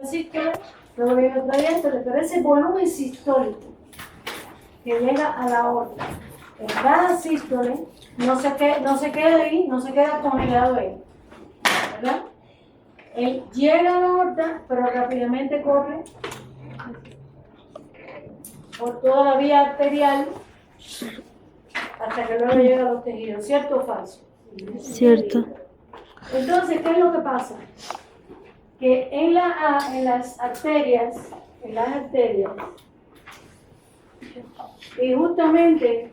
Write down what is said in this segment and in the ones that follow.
sístole, luego viene otra diástole, pero ese volumen sistólico que llega a la aorta en cada sístole no se queda ahí, no se queda congelado ahí, ¿verdad? Él llega a la aorta, pero rápidamente corre por toda la vía arterial hasta que luego llega a los tejidos, ¿cierto o falso? Cierto. Entonces, ¿qué es lo que pasa? Que en las arterias, y justamente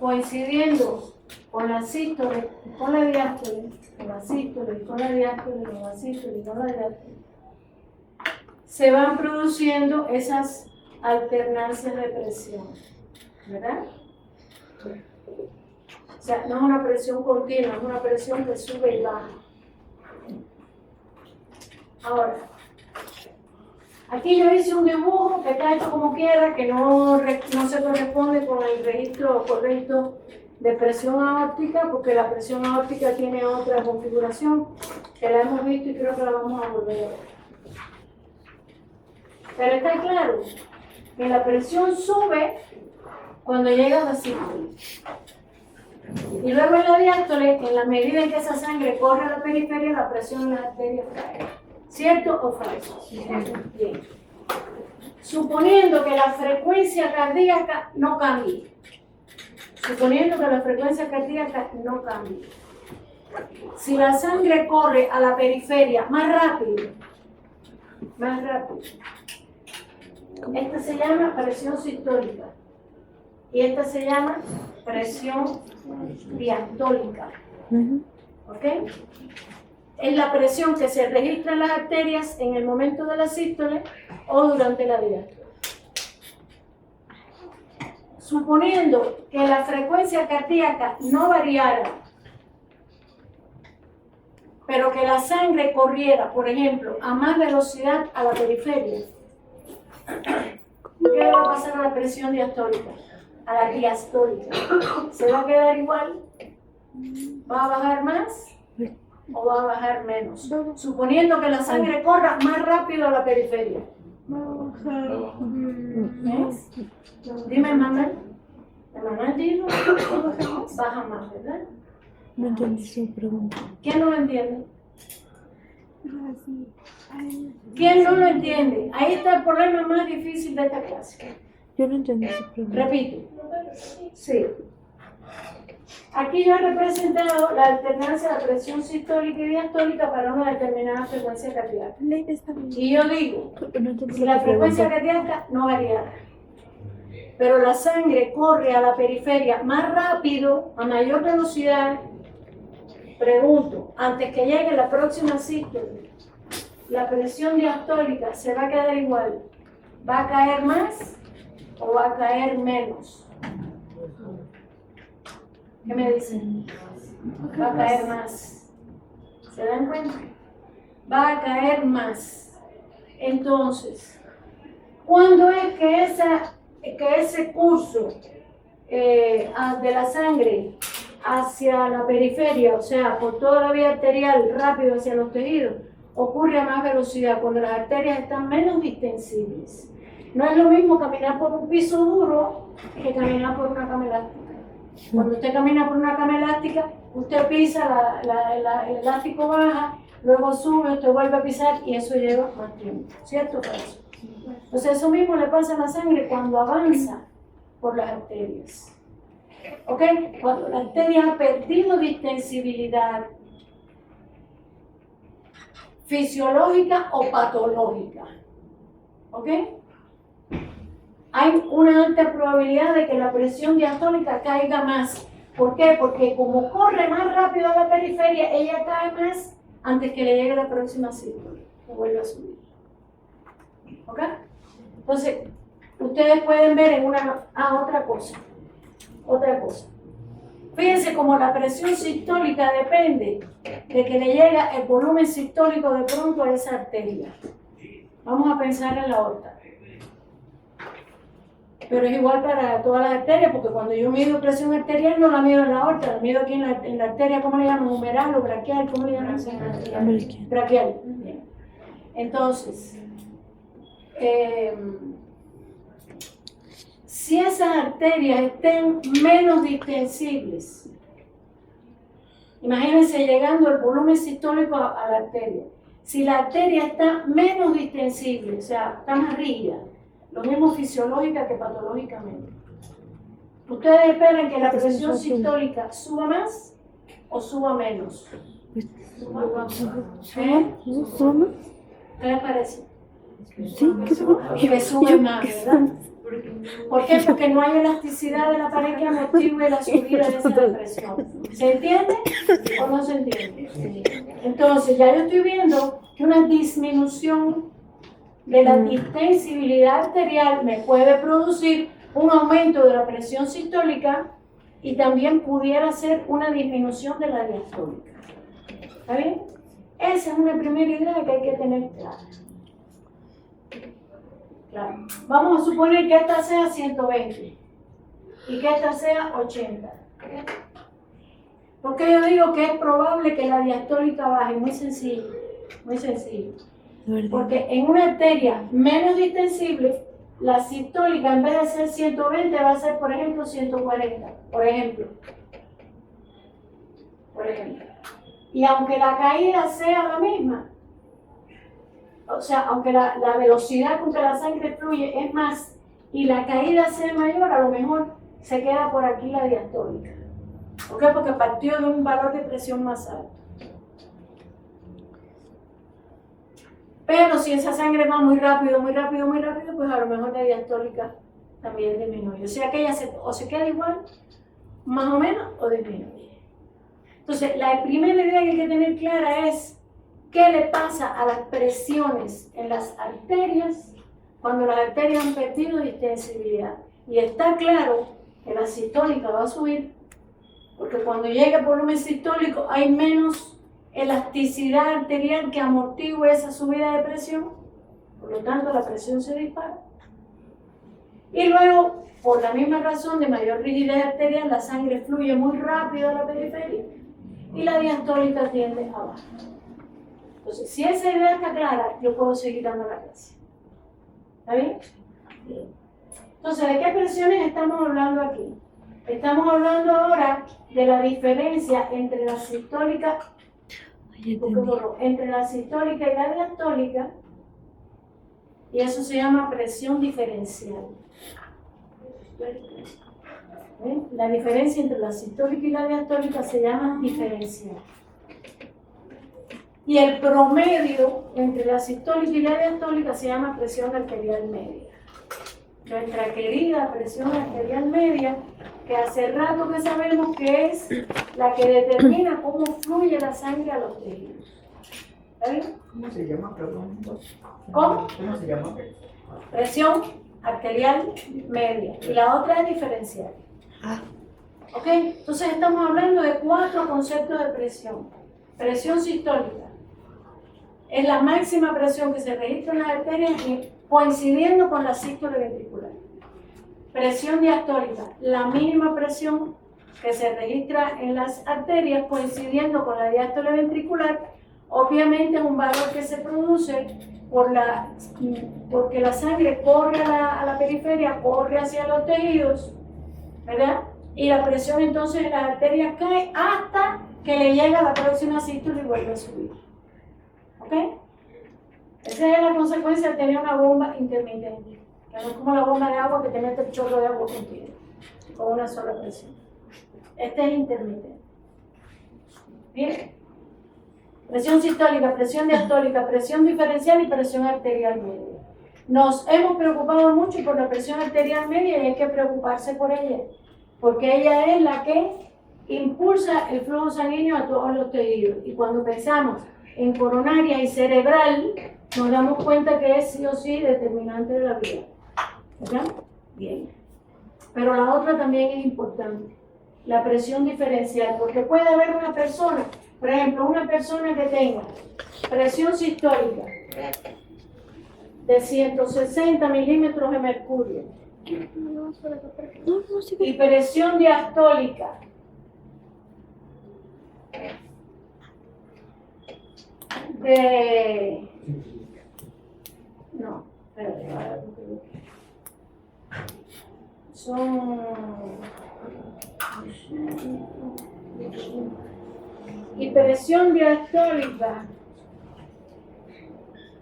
coincidiendo con la sístole, con la diástole, con la sístole, con la diástole, con la sístole, con la diástole, se van produciendo esas alternancias de presión, ¿verdad? O sea, no es una presión continua, es una presión que sube y baja. Ahora, aquí yo hice un dibujo que está hecho como quiera, que no se corresponde con el registro correcto de presión aórtica, porque la presión aórtica tiene otra configuración, que la hemos visto y creo que la vamos a volver a ver. Pero está claro que la presión sube cuando llega a la sístole. Y luego en la diástole, en la medida en que esa sangre corre a la periferia, la presión en las arterias cae. ¿Cierto o falso? Bien. Suponiendo que la frecuencia cardíaca no cambie. Suponiendo que la frecuencia cardíaca no cambie. Si la sangre corre a la periferia más rápido, esta se llama presión sistólica y esta se llama presión diastólica. ¿Ok? Es la presión que se registra en las arterias en el momento de la sístole o durante la diástole. Suponiendo que la frecuencia cardíaca no variara, pero que la sangre corriera, por ejemplo, a más velocidad a la periferia, ¿qué le va a pasar a la presión diastólica? A la diastólica. ¿Se va a quedar igual? ¿Va a bajar más? ¿O va a bajar menos? Suponiendo que la sangre corra más rápido a la periferia. ¿Ves? Dime, Manuel. Manuel dijo, baja más, ¿verdad? No entendí su pregunta. ¿Quién no lo entiende? ¿Quién no lo entiende? Ahí está el problema más difícil de esta clase. Yo no entendí su pregunta. Repito. Sí. Aquí yo he representado la alternancia de presión sistólica y diastólica para una determinada frecuencia cardíaca. Y yo digo, si la frecuencia cardíaca no variara, pero la sangre corre a la periferia más rápido, a mayor velocidad, pregunto, antes que llegue la próxima sístole, ¿la presión diastólica se va a quedar igual? ¿Va a caer más o va a caer menos? ¿Qué me dicen? Va a caer más. ¿Se dan cuenta? Va a caer más. Entonces, ¿cuándo es que ese curso de la sangre hacia la periferia, o sea, por toda la vía arterial rápido hacia los tejidos, ocurre a más velocidad? Cuando las arterias están menos distensibles. No es lo mismo caminar por un piso duro que caminar por una cama elástica. Cuando usted camina por una cama elástica, usted pisa, el elástico baja, luego sube, usted vuelve a pisar y eso lleva más tiempo. ¿Cierto o falso? Entonces eso mismo le pasa a la sangre cuando avanza por las arterias. ¿Ok? Cuando la arteria ha perdido distensibilidad fisiológica o patológica. ¿Ok? Hay una alta probabilidad de que la presión diastólica caiga más. ¿Por qué? Porque como corre más rápido a la periferia, ella cae más antes que le llegue la próxima sístole, que vuelve a subir. ¿Ok? Entonces, ustedes pueden ver en otra cosa. Fíjense cómo la presión sistólica depende de que le llega el volumen sistólico de pronto a esa arteria. Vamos a pensar en la aorta. Pero es igual para todas las arterias, porque cuando yo mido presión arterial no la mido en la aorta, la mido aquí en la arteria, ¿cómo le llaman? Humeral o braquial, ¿cómo le llaman? Braquial. Bien. Entonces, si esas arterias estén menos distensibles, imagínense llegando el volumen sistólico a la arteria. Si la arteria está menos distensible, o sea, está más rígida, lo mismo fisiológica que patológicamente, ¿ustedes esperan que la presión sistólica suba más o suba menos? ¿Eh? ¿Qué les parece? Sí, Que sube más, ¿verdad? ¿Por qué? Porque no hay elasticidad de la pared que amortigue la subida de esa presión. ¿Se entiende o no se entiende? Sí. Entonces, ya yo estoy viendo que una disminución de la distensibilidad arterial me puede producir un aumento de la presión sistólica y también pudiera ser una disminución de la diastólica. ¿Está bien? Esa es una primera idea que hay que tener clara. Claro. Vamos a suponer que esta sea 120 y que esta sea 80. ¿Por qué yo digo que es probable que la diastólica baje? Muy sencillo, muy sencillo. Porque en una arteria menos distensible, la sistólica en vez de ser 120 va a ser, por ejemplo, 140. Por ejemplo. Y aunque la caída sea la misma, o sea, aunque la velocidad con que la sangre fluye es más y la caída sea mayor, a lo mejor se queda por aquí la diastólica. ¿Por qué? Porque partió de un valor de presión más alto. Pero si esa sangre va muy rápido, muy rápido, muy rápido, pues a lo mejor la diastólica también disminuye. O sea que ella o se queda igual, más o menos, o disminuye. Entonces, la primera idea que hay que tener clara es qué le pasa a las presiones en las arterias cuando las arterias han perdido distensibilidad. Y está claro que la sistólica va a subir, porque cuando llega el volumen sistólico hay menos elasticidad arterial que amortigue esa subida de presión, por lo tanto la presión se dispara. Y luego, por la misma razón de mayor rigidez arterial, la sangre fluye muy rápido a la periferia y la diastólica tiende a bajar. Entonces, si esa idea está clara, yo puedo seguir dando la clase. ¿Está bien? Bien. Entonces, ¿de qué presiones estamos hablando aquí? Estamos hablando ahora de la diferencia entre la sistólica, entre la sistólica y la diastólica, y eso se llama presión diferencial. ¿Ven? La diferencia entre la sistólica y la diastólica se llama diferencial. Y el promedio entre la sistólica y la diastólica se llama presión arterial media. Nuestra querida presión arterial media, que hace rato que sabemos que es la que determina cómo fluye la sangre a los tejidos. ¿Está bien? ¿Cómo se llama, perdón? ¿Cómo? ¿Cómo se llama? Presión arterial media. Y la otra es diferencial. ¿Ok? Entonces estamos hablando de 4 conceptos de presión. Presión sistólica es la máxima presión que se registra en las arterias coincidiendo con la sístole ventricular. Presión diastólica, la mínima presión que se registra en las arterias coincidiendo con la diástole ventricular. Obviamente es un valor que se produce porque la sangre corre a la periferia, corre hacia los tejidos, ¿verdad? Y la presión entonces en las arterias cae hasta que le llega a la próxima sístole y vuelve a subir. ¿Ok? Esa es la consecuencia de tener una bomba intermitente. Que no es como la bomba de agua que te mete el chorro de agua contigo, con una sola presión. Este es intermitente. Bien. Presión sistólica, presión diastólica, presión diferencial y presión arterial media. Nos hemos preocupado mucho por la presión arterial media y hay que preocuparse por ella, porque ella es la que impulsa el flujo sanguíneo a todos los tejidos. Y cuando pensamos en coronaria y cerebral, nos damos cuenta que es sí o sí determinante de la vida. ¿Verdad? Bien. Pero la otra también es importante, la presión diferencial, porque puede haber una persona, por ejemplo, una persona que tenga presión sistólica de 160 milímetros de mercurio y presión diastólica de Espérate, ahora son y presión diastólica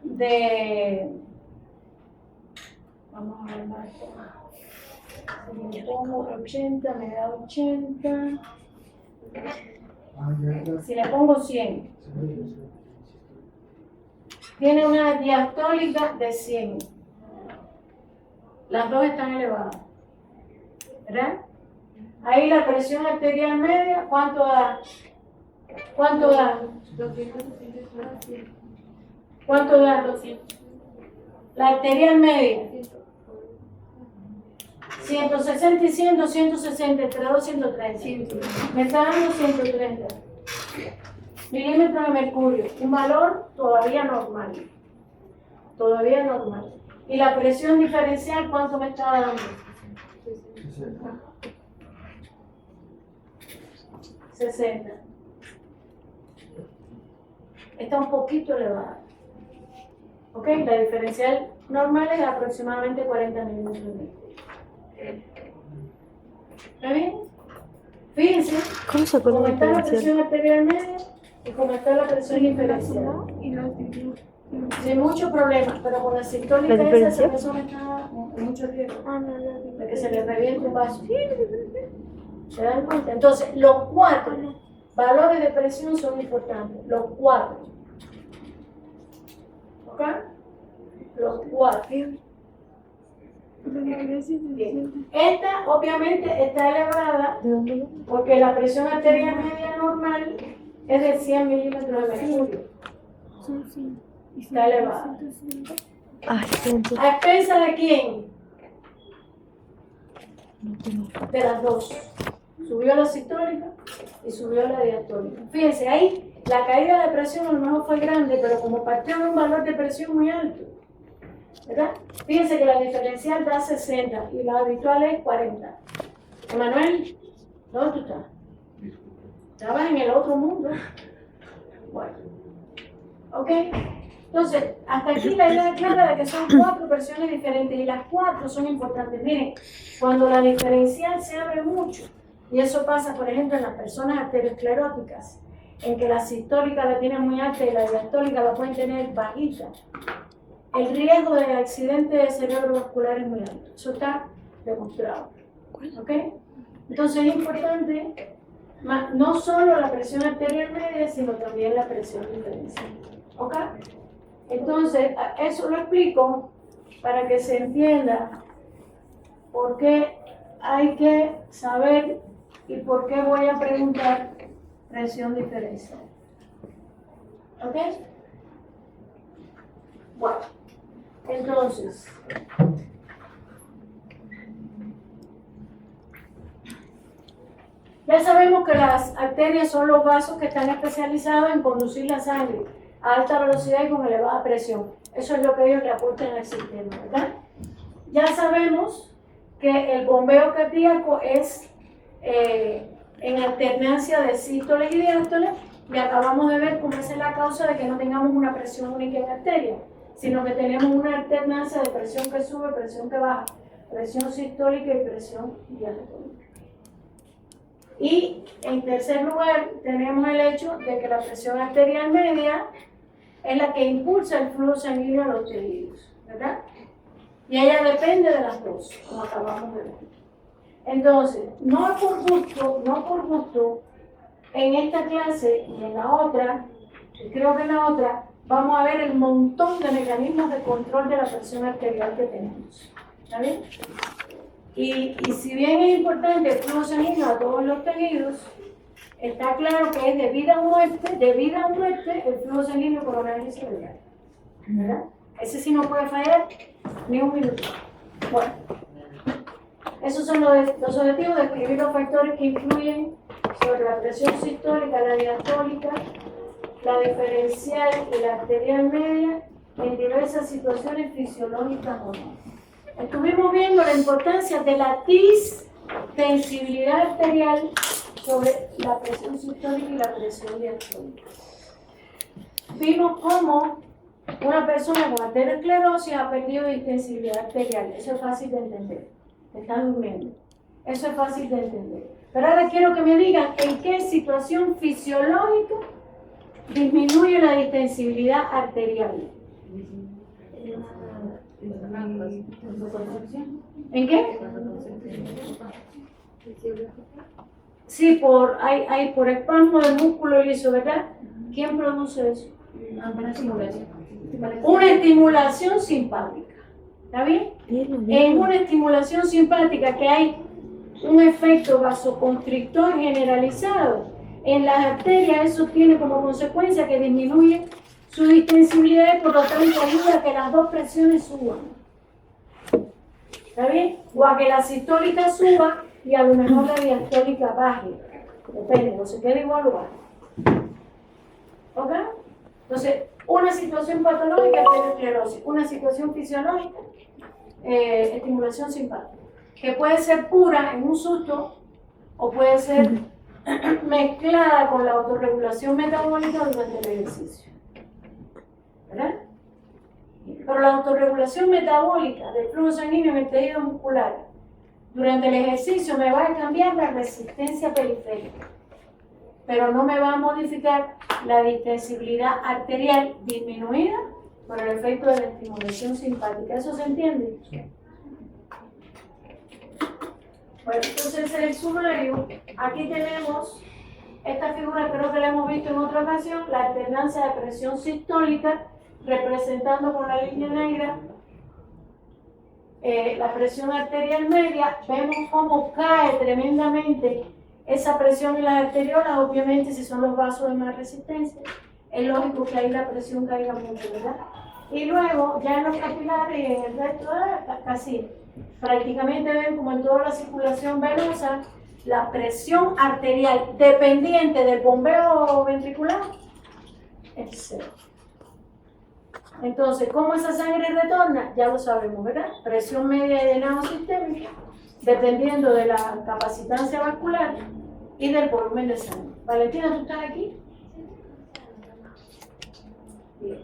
de, vamos a ver más, si le pongo 80 me da 80, si le pongo 100 tiene una diastólica de 100, las dos están elevadas, ¿verdad? Ahí la presión arterial media, ¿cuánto da? ¿Cuánto da? 260. ¿Cuánto da? 200. La arterial media. 160 y 100, 260, entre 230. Me está dando 130 milímetros de mercurio. Un valor todavía normal. Todavía normal. ¿Y la presión diferencial cuánto me está dando? 60. Está un poquito elevada. ¿Ok? La diferencial normal es aproximadamente 40 milímetros de mercurio. ¿Está bien? Fíjense ¿Cómo sacó cómo la está la diferencial? presión arterial media y cómo está la presión diferencial. Sin muchos problemas, pero con la sistólica ¿La esa diferencial? persona está en mucho riesgo de que se le reviente un vaso. ¿Se dan cuenta? Entonces, los 4 valores de presión son importantes. Los 4. ¿Ok? Los 4. Bien. Esta, obviamente, está elevada ¿De dónde viene? porque la presión arterial media normal es de 100 milímetros de mercurio. Está elevada. Ah, entonces ¿A expensa de quién? no tengo. De las dos. Subió la sistólica y subió la diastólica. Fíjense, ahí la caída de presión a lo mejor fue grande, pero como partió de un valor de presión muy alto, ¿verdad? Fíjense que la diferencial da 60 y la habitual es 40. Emanuel, ¿dónde tú estás? Estabas en el otro mundo. Bueno, ¿ok? Entonces, hasta aquí la idea clara de que son 4 presiones diferentes y las 4 son importantes. Miren, cuando la diferencial se abre mucho, y eso pasa, por ejemplo, en las personas arterioscleróticas, en que la sistólica la tienen muy alta y la diastólica la pueden tener bajita, el riesgo de accidente cerebrovascular es muy alto. Eso está demostrado. ¿Ok? Entonces es importante no solo la presión arterial media, sino también la presión diferencial. ¿Ok? Entonces, eso lo explico para que se entienda por qué hay que saber y por qué voy a preguntar presión diferencial. ¿Ok? Bueno, entonces, ya sabemos que las arterias son los vasos que están especializados en conducir la sangre a alta velocidad y con elevada presión. Eso es lo que ellos le aportan al sistema, ¿verdad? Ya sabemos que el bombeo cardíaco es en alternancia de sístoles y diástoles, y acabamos de ver cómo esa es la causa de que no tengamos una presión única en arteria, sino que tenemos una alternancia de presión que sube, presión que baja, presión sistólica y presión diastólica. Y en tercer lugar tenemos el hecho de que la presión arterial media es la que impulsa el flujo sanguíneo a los tejidos, ¿verdad? Y ella depende de las dos, como acabamos de ver. Entonces, no por gusto, en esta clase y en la otra, y creo que en la otra, vamos a ver el montón de mecanismos de control de la presión arterial que tenemos. ¿Está bien? Y si bien es importante el flujo sanguíneo a todos los tejidos, está claro que es de vida a muerte el flujo sanguíneo coronario y cerebral, ¿verdad? Ese sí no puede fallar ni un minuto. Bueno, esos son los objetivos de escribir los factores que influyen sobre la presión sistólica, la diastólica, la diferencial y la arterial media en diversas situaciones fisiológicas o no. Estuvimos viendo la importancia de la distensibilidad arterial sobre la presión sistólica y la presión diastólica. Vimos cómo Una persona con arteriosclerosis ha perdido distensibilidad arterial. Eso es fácil de entender. Está durmiendo. Eso es fácil de entender. Pero ahora quiero que me digan en qué situación fisiológica disminuye la distensibilidad arterial. ¿En qué? Sí, por espasmo del músculo liso, ¿verdad? ¿Quién produce eso? Una estimulación simpática. ¿Está bien? En una estimulación simpática que hay un efecto vasoconstrictor generalizado en las arterias, eso tiene como consecuencia que disminuye su distensibilidad y por lo tanto ayuda a que las dos presiones suban. ¿Está bien? O a que la sistólica suba y a lo mejor la diastólica baje. Depende, o se queda igual o baja. ¿Ok? Entonces, una situación patológica es arteriosclerosis, una situación fisiológica, estimulación simpática, que puede ser pura en un susto o puede ser mezclada con la autorregulación metabólica durante el ejercicio. ¿Verdad? Pero la autorregulación metabólica del flujo sanguíneo en el tejido muscular durante el ejercicio me va a cambiar la resistencia periférica, pero no me va a modificar la distensibilidad arterial disminuida por el efecto de la estimulación simpática. ¿Eso se entiende? Sí. Bueno, entonces en el sumario, aquí tenemos esta figura, creo que la hemos visto en otra ocasión, la alternancia de presión sistólica, representando con la línea negra la presión arterial media. Vemos cómo cae tremendamente esa presión en las arteriolas. Obviamente, si son los vasos de más resistencia, es lógico que ahí la presión caiga mucho, ¿verdad? Y luego, ya en los capilares y en el resto, casi prácticamente ven como en toda la circulación venosa, la presión arterial dependiente del bombeo ventricular es cero. Entonces, ¿cómo esa sangre retorna? Ya lo sabemos, ¿verdad? Presión media de llenado sistémico, dependiendo de la capacitancia vascular y del volumen de sangre. Valentina, ¿tú estás aquí? Bien.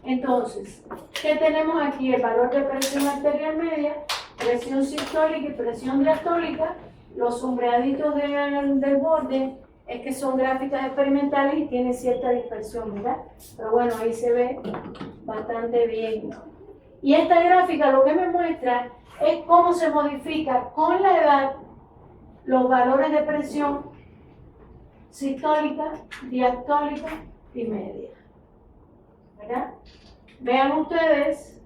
Entonces, ¿qué tenemos aquí? El valor de presión arterial media, presión sistólica y presión diastólica. Los sombreaditos del borde es que son gráficas experimentales y tienen cierta dispersión, ¿verdad? Pero bueno, ahí se ve bastante bien. Y esta gráfica lo que me muestra es cómo se modifica con la edad los valores de presión sistólica, diastólica y media. ¿Verdad? Vean ustedes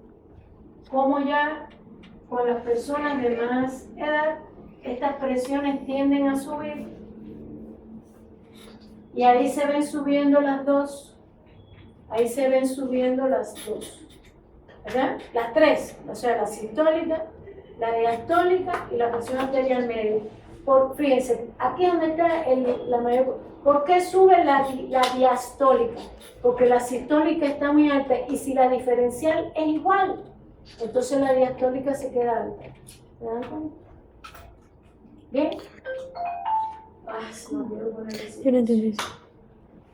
cómo ya con las personas de más edad estas presiones tienden a subir y ahí se ven subiendo las dos, ahí se ven subiendo las dos, ¿verdad? Las tres, o sea, la sistólica, la diastólica y la presión arterial media. Fíjense, aquí es donde está la mayor. ¿Por qué sube la diastólica? Porque la sistólica está muy alta y si la diferencial es igual, entonces la diastólica se queda alta. ¿Se dan cuenta? ¿Bien? No quiero poner eso. Yo no entendí eso.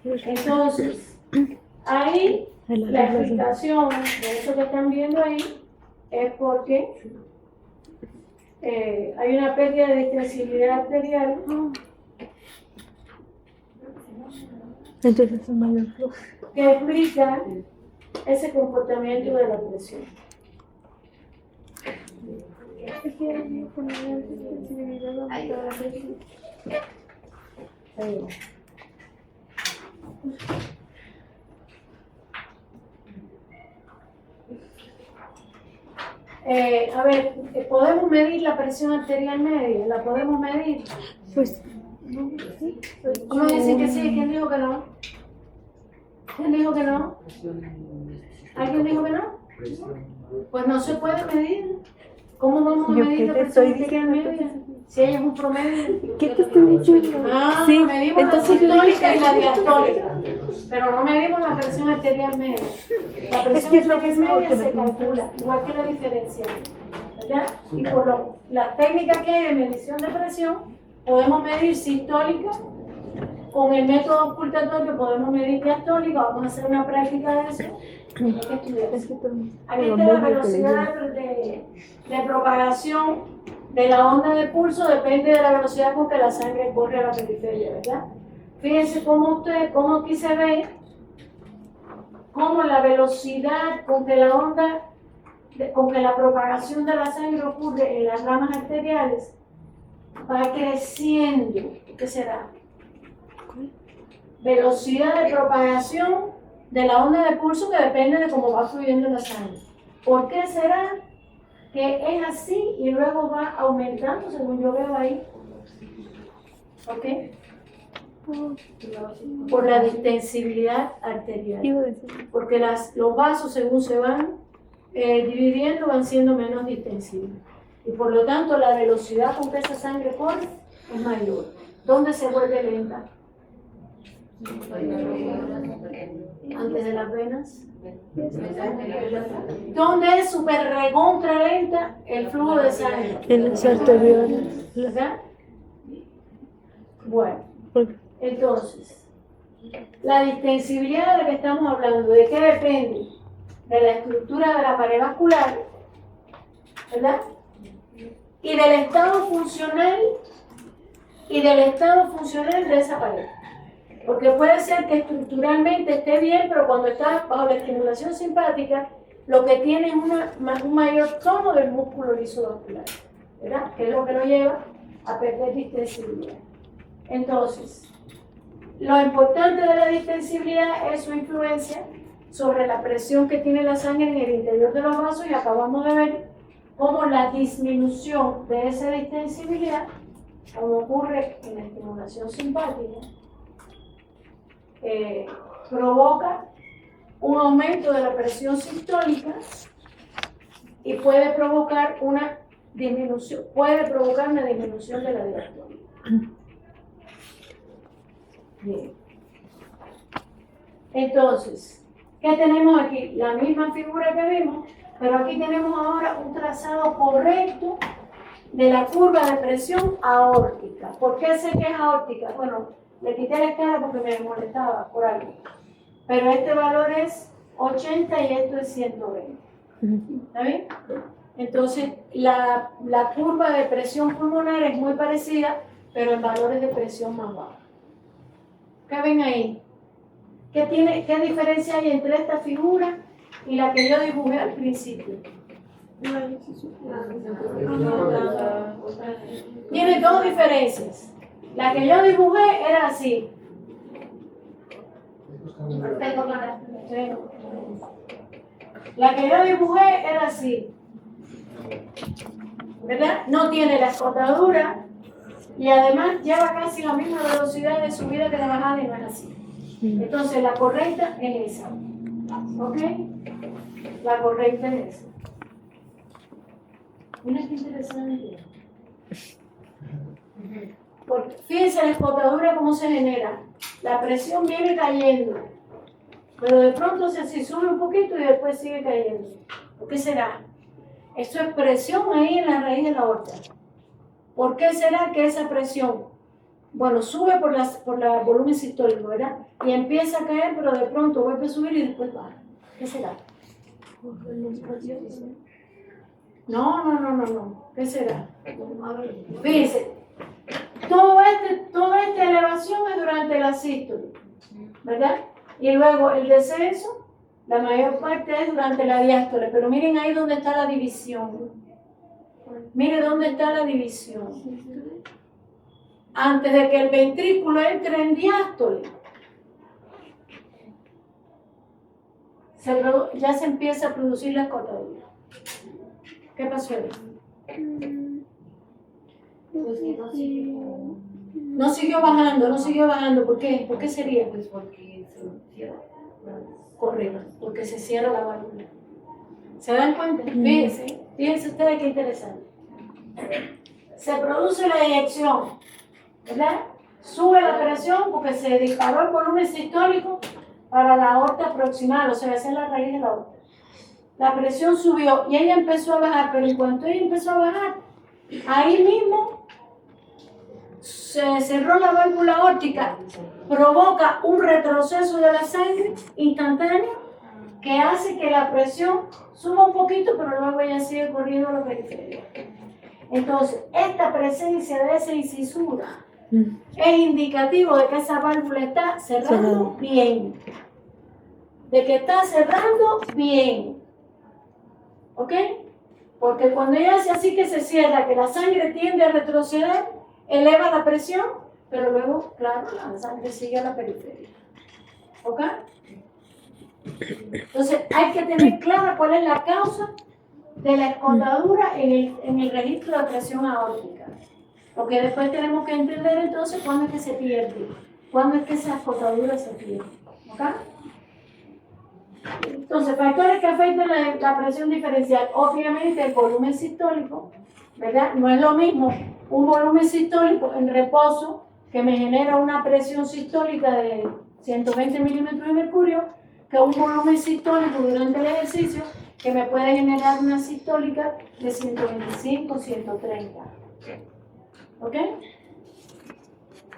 Entonces, ahí la explicación de eso que están viendo ahí es porque hay una pérdida de distensibilidad arterial. Entonces es mayor flujo. Que explica ese comportamiento de la presión. Ahí. A ver, ¿podemos medir la presión arterial media? ¿La podemos medir? Pues, no, sí. Uno dice que sí, ¿quién dijo que no? ¿Quién dijo que no? ¿Alguien dijo que no? Pues no se puede medir. ¿Cómo vamos a medir la presión arterial media? Si ella es un promedio. ¿Qué te estoy diciendo? Sí, medimos la sistólica y la diastólica, pero no medimos la presión arterial media. La presión arterial media se calcula, igual que la diferencial, ¿verdad? Y por las técnicas que hay de medición de presión, podemos medir sistólica, con el método ocultatorio podemos medir diastólica, vamos a hacer una práctica de eso, ¿Qué estudias? Es que todo- Aquí lo está la mismo que velocidad de propagación de la onda de pulso, depende de la velocidad con que la sangre corre a la periferia, ¿verdad? Fíjense cómo aquí se ve, cómo la velocidad con que la onda, con que la propagación de la sangre ocurre en las ramas arteriales, va creciendo. ¿Qué será? Velocidad de propagación de la onda de pulso que depende de cómo va fluyendo la sangre. ¿Por qué será que es así y luego va aumentando según yo veo ahí? ¿Ok? Por la distensibilidad arterial. Iba a decir. Porque los vasos según se van dividiendo van siendo menos distensibles. Y por lo tanto la velocidad con que esa sangre corre es mayor. ¿Dónde se vuelve lenta? Antes de las venas. ¿Dónde es súper recontra lenta el flujo de sangre? En las arteriolas. ¿Verdad? Bueno, Porque entonces, la distensibilidad de la que estamos hablando, ¿de qué depende? De la estructura de la pared vascular, ¿verdad? Y del estado funcional de esa pared. Porque puede ser que estructuralmente esté bien, pero cuando está bajo la estimulación simpática, lo que tiene es un mayor tono del músculo liso vascular, ¿verdad? Que es lo que lo lleva a perder distensibilidad. Entonces, lo importante de la distensibilidad es su influencia sobre la presión que tiene la sangre en el interior de los vasos y acabamos de ver cómo la disminución de esa distensibilidad, como ocurre en la estimulación simpática, provoca un aumento de la presión sistólica y puede provocar una disminución de la diastólica. Bien. Entonces, ¿qué tenemos aquí? La misma figura que vimos, pero aquí tenemos ahora un trazado correcto de la curva de presión aórtica. ¿Por qué sé que es aórtica? Bueno, le quité la escala porque me molestaba por algo. Pero este valor es 80 y esto es 120. ¿Está bien? Entonces, la curva de presión pulmonar es muy parecida, pero en valores de presión más bajos. ¿Qué ven ahí? ¿Qué diferencia hay entre esta figura y la que yo dibujé al principio? Tiene dos diferencias. La que yo dibujé era así. La que yo dibujé era así. ¿Verdad? No tiene la escotadura y además lleva casi la misma velocidad de subida que de bajada y no es así. Entonces la correcta es esa. ¿Ok? La correcta es esa. Mira qué interesante. Porque fíjense la escotadura cómo se genera. La presión viene cayendo, pero de pronto se sube un poquito y después sigue cayendo. ¿Por qué será? Esto es presión ahí en la raíz de la aorta. ¿Por qué será que esa presión, bueno, sube por el volumen sistólico, ¿verdad? Y empieza a caer, pero de pronto vuelve a subir y después baja? ¿Qué será? No. ¿Qué será? Fíjense, toda esta elevación es durante la sístole, ¿verdad? Y luego el descenso, la mayor parte es durante la diástole. Pero miren ahí donde está la división. Miren dónde está la división. Antes de que el ventrículo entre en diástole, ya se empieza a producir la escotadura. ¿Qué pasó ahí? Pues que No siguió bajando. ¿Por qué? ¿Por qué sería? Pues porque se cierra. Correcto, porque se cierra la válvula. ¿Se dan cuenta? Fíjense ustedes qué interesante. Se produce la eyección, ¿verdad? Sube la presión porque se disparó el volumen sistólico para la aorta proximal, o sea, esa es la raíz de la aorta. La presión subió y ella empezó a bajar, pero en cuanto ella empezó a bajar, ahí mismo se cerró la válvula aórtica, provoca un retroceso de la sangre instantáneo que hace que la presión suba un poquito, pero luego ella sigue corriendo a la periferia. Entonces, esta presencia de esa incisura es indicativo de que esa válvula está cerrando bien. De que está cerrando bien. ¿Ok? Porque cuando ella hace así que se cierra, que la sangre tiende a retroceder, eleva la presión, pero luego, claro, la sangre sigue a la periferia. ¿Ok? Entonces, hay que tener clara cuál es la causa de la escotadura en el registro de presión aórtica. Porque después tenemos que entender entonces cuándo es que se pierde, cuándo es que esa escotadura se pierde. ¿Ok? Entonces, factores que afectan la presión diferencial. Obviamente, el volumen sistólico, ¿verdad? No es lo mismo un volumen sistólico en reposo que me genera una presión sistólica de 120 milímetros de mercurio que un volumen sistólico durante el ejercicio que me puede generar una sistólica de 125, 130. ¿Ok?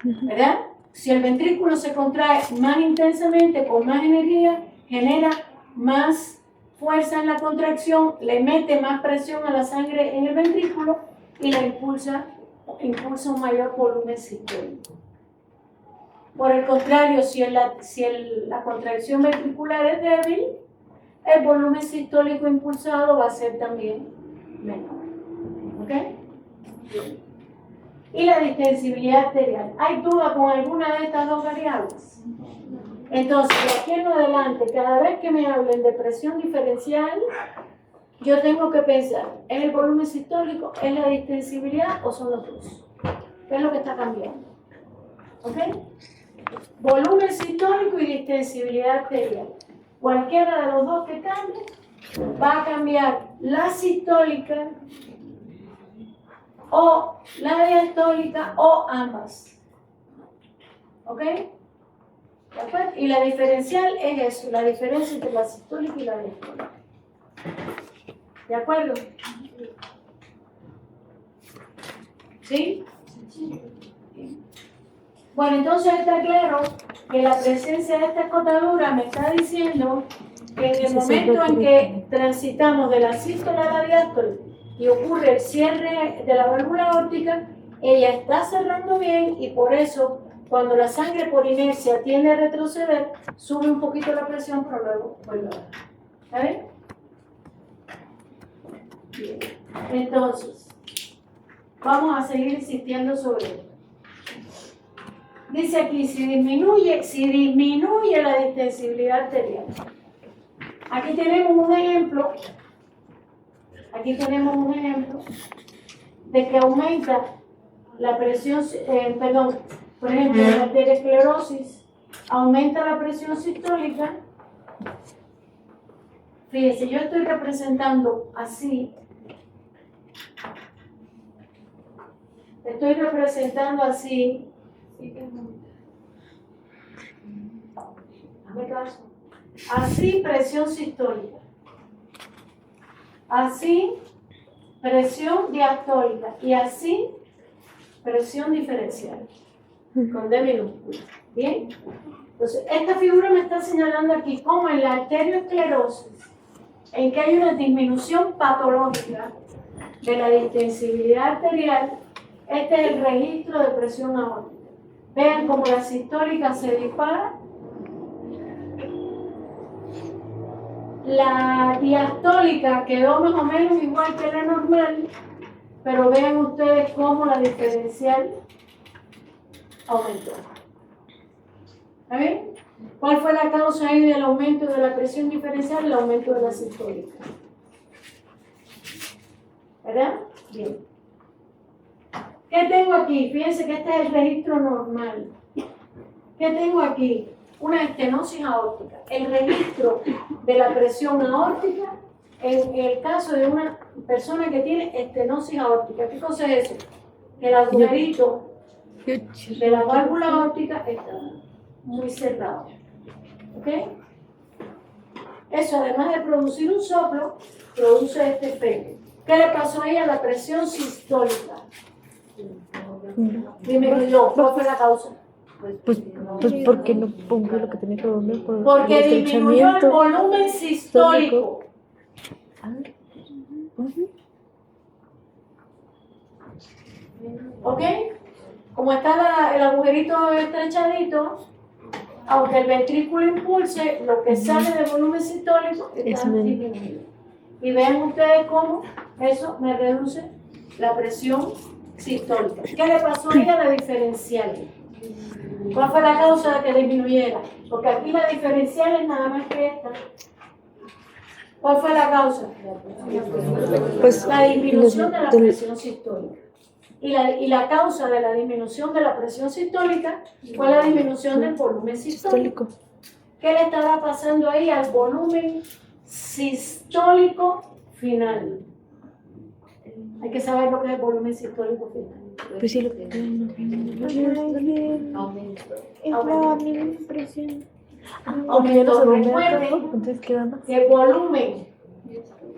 ¿Verdad? Si el ventrículo se contrae más intensamente, con más energía, genera más fuerza en la contracción, le mete más presión a la sangre en el ventrículo y la impulsa un mayor volumen sistólico. Por el contrario, si la contracción ventricular es débil, el volumen sistólico impulsado va a ser también menor. ¿Ok? Y la distensibilidad arterial. ¿Hay duda con alguna de estas dos variables? Entonces, de aquí en adelante, cada vez que me hablen de presión diferencial, yo tengo que pensar, ¿es el volumen sistólico, es la distensibilidad o son los dos? ¿Qué es lo que está cambiando? ¿Ok? Volumen sistólico y distensibilidad arterial. Cualquiera de los dos que cambie, va a cambiar la sistólica o la diastólica o ambas. ¿Ok? ¿De acuerdo? Y la diferencial es eso, la diferencia entre la sistólica y la diastólica. ¿De acuerdo? ¿Sí? Bueno, entonces está claro que la presencia de esta escotadura me está diciendo que en el momento en que transitamos de la sístole a la diástole y ocurre el cierre de la válvula aórtica, ella está cerrando bien y por eso cuando la sangre por inercia tiende a retroceder, sube un poquito la presión, pero luego vuelve a bajar. ¿Está bien? Bien. Entonces, vamos a seguir insistiendo sobre esto. Dice aquí, si disminuye la distensibilidad arterial. Aquí tenemos un ejemplo de que aumenta la presión, por ejemplo, la arteriosclerosis aumenta la presión sistólica. Fíjense, yo estoy representando así. Hazme caso. Así presión sistólica. Así presión diastólica. Y así presión diferencial. Con D minúscula. ¿Bien? Entonces, esta figura me está señalando aquí cómo en la arteriosclerosis, en que hay una disminución patológica de la distensibilidad arterial, este es el registro de presión aórtica. Vean cómo la sistólica se dispara. La diastólica quedó más o menos igual que la normal, pero vean ustedes cómo la diferencial aumentó. ¿Está bien? ¿Cuál fue la causa ahí del aumento de la presión diferencial? El aumento de la sistólica. ¿Verdad? Bien. ¿Qué tengo aquí? Fíjense que este es el registro normal. ¿Qué tengo aquí? Una estenosis aórtica. El registro de la presión aórtica en el caso de una persona que tiene estenosis aórtica. ¿Qué cosa es eso? Que el agujerito de la válvula aórtica está muy cerrado. ¿Ok? Eso, además de producir un soplo, produce este efecto. ¿Qué le pasó ahí a la presión sistólica? Disminuyó. ¿Cuál fue la causa? Pues porque no pongo lo que tenía que poner por Porque el disminuyó el estrechamiento. volumen sistólico. Ujú. ¿Ok? Como está el agujerito estrechadito, aunque el ventrículo impulse, lo que sale del volumen sistólico está Es menos. disminuido. Y vean ustedes cómo eso me reduce la presión sistólica. ¿Qué le pasó ahí a la diferencial? ¿Cuál fue la causa de que disminuyera? Porque aquí la diferencial es nada más que esta. ¿Cuál fue la causa? Pues La disminución de la del- presión sistólica. Y la causa de la disminución de la presión sistólica fue la disminución del volumen sistólico. sistólico. ¿Qué le estará pasando ahí al volumen sistólico final? Hay que saber lo que es el volumen sistólico final. Pues sí, lo que Aumento. Aumentó. Recuerden entonces queda más. que volumen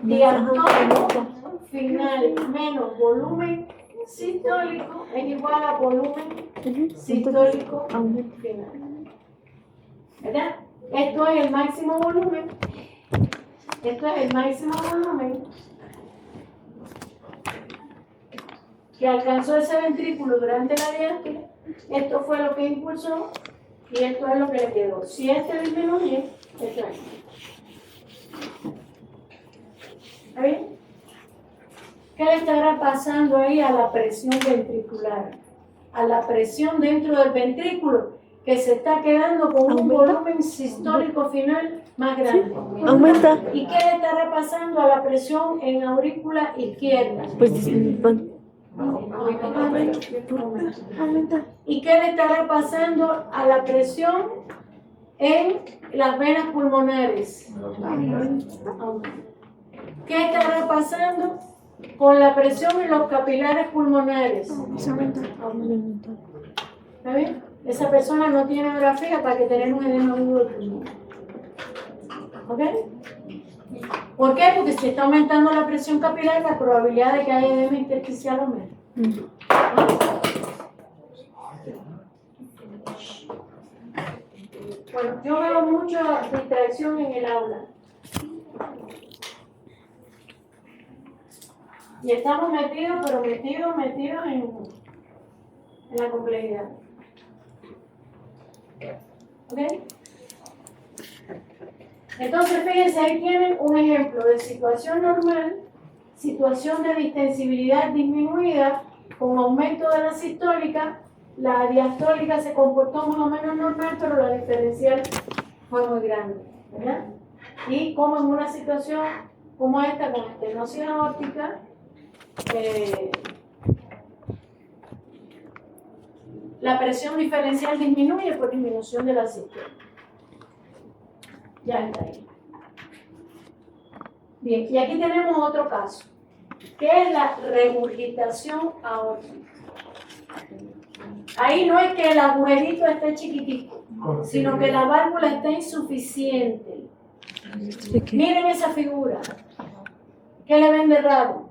diastólico Ajá. final menos volumen sistólico es igual a volumen sistólico final. ¿Verdad? Esto es el máximo volumen. Esto es el máximo volumen que alcanzó ese ventrículo durante la diástole. Esto fue lo que impulsó y esto es lo que le quedó. Si este disminuye, esto es. ¿Está bien? ¿Qué le estará pasando ahí a la presión ventricular? A la presión dentro del ventrículo, que se está quedando con un ¿Aumenta? volumen sistólico final más grande. Aumenta. ¿Y qué le estará pasando a la presión en aurícula izquierda? Pues Aumenta. ¿Y qué le estará pasando a la presión en las venas pulmonares? Aumenta. ¿Qué estará pasando con la presión en los capilares pulmonares? Aumenta. ¿Está bien? Esa persona no tiene grafía para que tener un edema agudo del pulmón. ¿Ok? ¿Por qué? Porque si está aumentando la presión capilar, la probabilidad de que haya edema intersticial aumenta. Bueno, yo veo mucha distracción en el aula. Y estamos metidos, pero metidos en la complejidad. ¿Ok? Entonces, fíjense, ahí tienen un ejemplo de situación normal, situación de distensibilidad disminuida, con aumento de la sistólica, la diastólica se comportó más o menos normal, pero la diferencial fue muy grande, ¿verdad? Y como en una situación como esta, con estenosis aórtica, la presión diferencial disminuye por disminución de la sistólica. Ya está ahí. Bien, y aquí tenemos otro caso, que es la regurgitación aórtica. Ahí no es que el agujerito esté chiquitito, sino que la válvula está insuficiente. Miren esa figura. ¿Qué le ven de raro?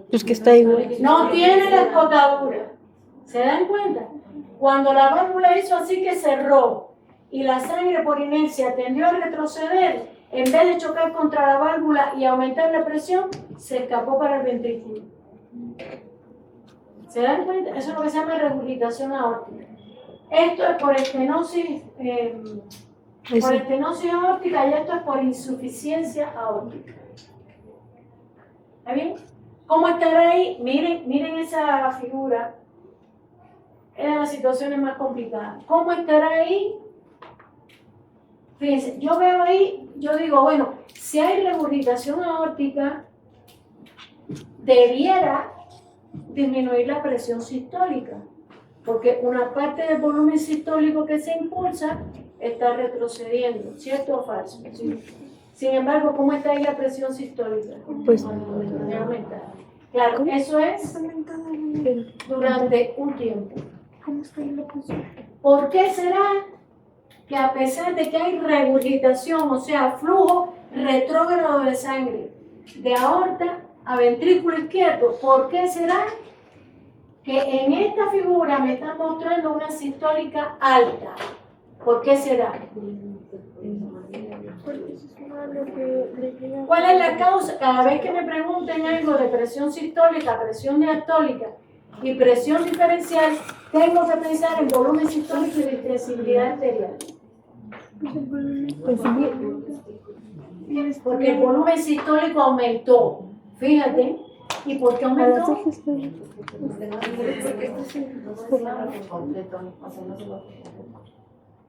Pues que está igual. No tiene la escotadura. ¿Se dan cuenta? Cuando la válvula hizo así que cerró y la sangre por inercia tendió a retroceder, en vez de chocar contra la válvula y aumentar la presión, se escapó para el ventrículo. ¿Se dan cuenta? Eso es lo que se llama regurgitación aórtica. Esto es por estenosis, aórtica y esto es por insuficiencia aórtica. ¿Está bien? ¿Cómo estará ahí? Miren esa figura. Es de las situaciones más complicadas. ¿Cómo estará ahí? Fíjense, yo veo ahí, yo digo, bueno, si hay regurgitación aórtica, debiera disminuir la presión sistólica, porque una parte del volumen sistólico que se impulsa está retrocediendo, ¿cierto o falso? Sí. Sin embargo, ¿cómo está ahí la presión sistólica? Pues Aumentada. Claro, eso es durante un tiempo. ¿Cómo está ahí la presión? ¿Por qué será que a pesar de que hay regurgitación, o sea, flujo retrógrado de sangre de aorta a ventrículo izquierdo, ¿por qué será que en esta figura me está mostrando una sistólica alta. ¿Por qué será? ¿Cuál es la causa? Cada vez que me pregunten algo de presión sistólica, presión diastólica y presión diferencial, tengo que pensar en volumen sistólico y distensibilidad arterial. Porque el volumen sistólico aumentó. Fíjate. ¿Y por qué aumentó?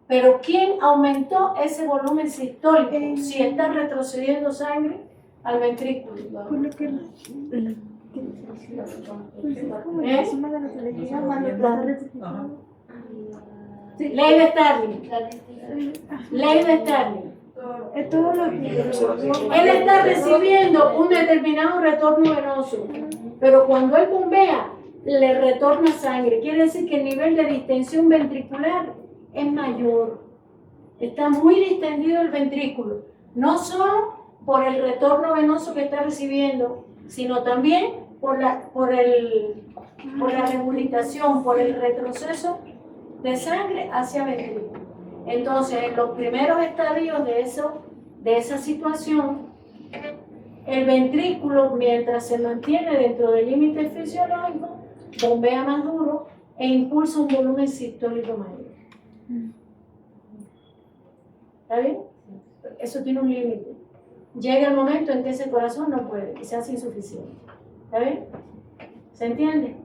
Pero ¿quién aumentó ese volumen sistólico si está retrocediendo sangre al ventrículo? Ley de Starling. Ley de Starling. Él está recibiendo un determinado retorno venoso, pero cuando él bombea, le retorna sangre. Quiere decir que el nivel de distensión ventricular es mayor. Está muy distendido el ventrículo, no solo por el retorno venoso que está recibiendo, sino también por la regurgitación, por el retroceso de sangre hacia ventrículo. Entonces, en los primeros estadios de esa situación, el ventrículo, mientras se mantiene dentro del límite fisiológico, bombea más duro e impulsa un volumen sistólico mayor. ¿Está bien? Eso tiene un límite. Llega el momento en que ese corazón no puede, que se hace insuficiente. ¿Está bien? ¿Se entiende?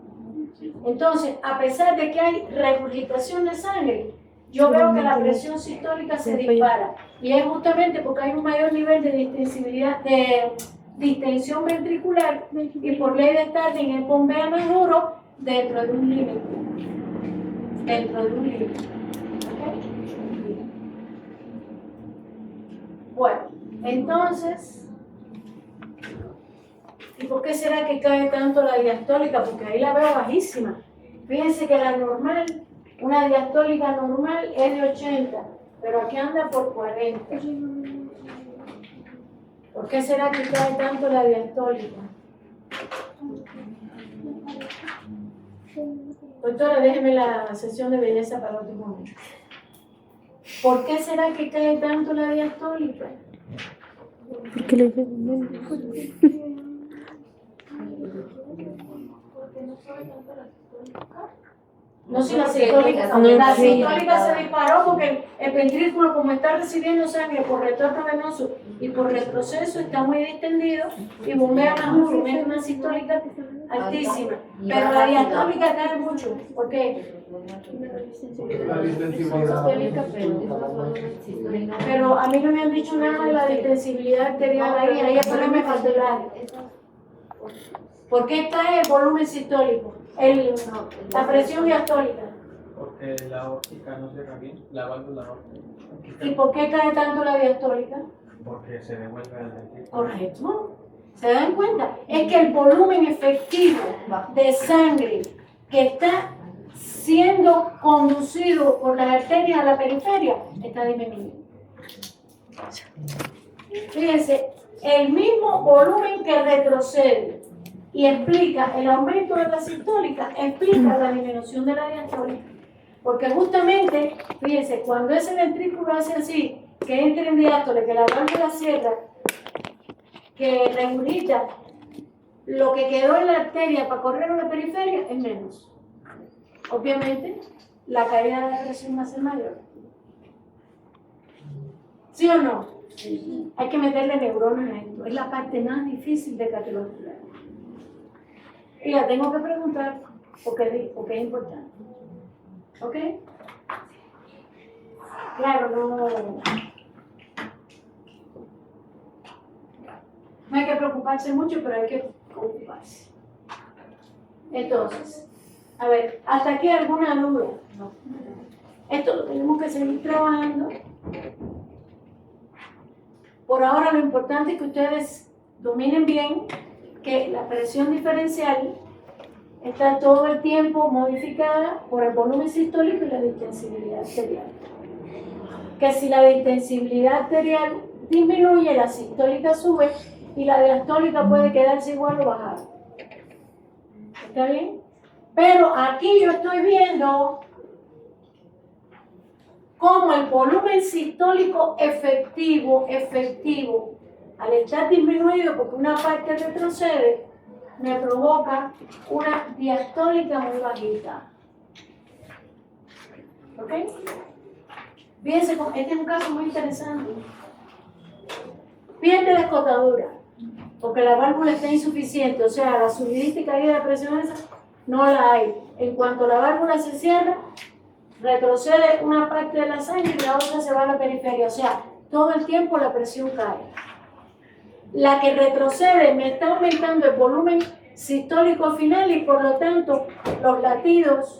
Entonces, a pesar de que hay regurgitación de sangre, yo veo que la presión sistólica se dispara. Y es justamente porque hay un mayor nivel de distensibilidad, de distensión ventricular, y por ley de Starling él bombea más duro dentro de un límite. Dentro de un límite. ¿Okay? Bueno, entonces, ¿y por qué será que cae tanto la diastólica? Porque ahí la veo bajísima. Fíjense que la normal, una diastólica normal es de 80, pero aquí anda por 40. ¿Por qué será que cae tanto la diastólica? Doctora, déjeme la sesión de belleza para otro momento. ¿Por qué será que cae tanto la diastólica? Porque le No, si la sistólica se disparó porque el ventrículo, como está recibiendo sangre por retorno venoso y por retroceso, está muy distendido y bombea más duro, es una sistólica altísima. Pero la diastólica cae mucho. ¿Por qué? Pero a mí no me han dicho nada de la distensibilidad arterial ahí es problema cardiac. ¿Por qué cae el volumen sistólico? La presión diastólica. Porque la aórtica no cierra bien, la válvula aórtica. ¿Y por qué cae tanto la diastólica? Porque se devuelve al ventrículo. Correcto. ¿Se dan cuenta? Es que el volumen efectivo de sangre que está siendo conducido por las arterias a la periferia está disminuyendo. Fíjense, el mismo volumen que retrocede y explica el aumento de la sistólica, explica la disminución de la diastólica. Porque justamente, fíjense, cuando ese ventrículo hace así, que entra en diástole, que la válvula cierra, que regurgita, lo que quedó en la arteria para correr a la periferia es menos. Obviamente, la caída de la presión va a ser mayor. ¿Sí o no? Hay que meterle neuronas a esto. Es la parte más difícil de catalogar. Y la tengo que preguntar porque es importante. ¿Ok? Claro, no hay que preocuparse mucho, pero hay que ocuparse. Entonces, a ver, ¿hasta aquí alguna duda? No. Esto lo tenemos que seguir trabajando. Por ahora lo importante es que ustedes dominen bien que la presión diferencial está todo el tiempo modificada por el volumen sistólico y la distensibilidad arterial. Que si la distensibilidad arterial disminuye, la sistólica sube y la diastólica puede quedarse igual o bajar. ¿Está bien? Pero aquí yo estoy viendo cómo el volumen sistólico efectivo, al estar disminuido porque una parte retrocede, me provoca una diastólica muy bajita. ¿Ok? Fíjense, este es un caso muy interesante. Pierde la escotadura, porque la válvula está insuficiente, o sea, la subidita y caída de presión esa no la hay. En cuanto la válvula se cierra, retrocede una parte de la sangre y la otra se va a la periferia, o sea, todo el tiempo la presión cae. La que retrocede me está aumentando el volumen sistólico final y por lo tanto los latidos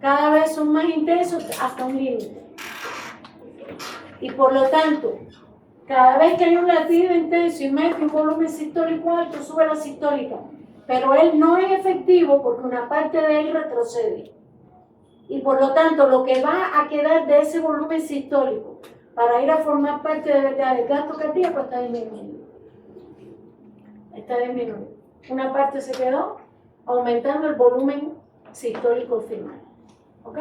cada vez son más intensos hasta un límite. Y por lo tanto, cada vez que hay un latido intenso y mete un volumen sistólico alto, sube la sistólica. Pero él no es efectivo porque una parte de él retrocede. Y por lo tanto, lo que va a quedar de ese volumen sistólico para ir a formar parte de verdad del gasto cardíaco está disminuyendo. Está disminuyendo. Una parte se quedó aumentando el volumen sistólico final. ¿Ok?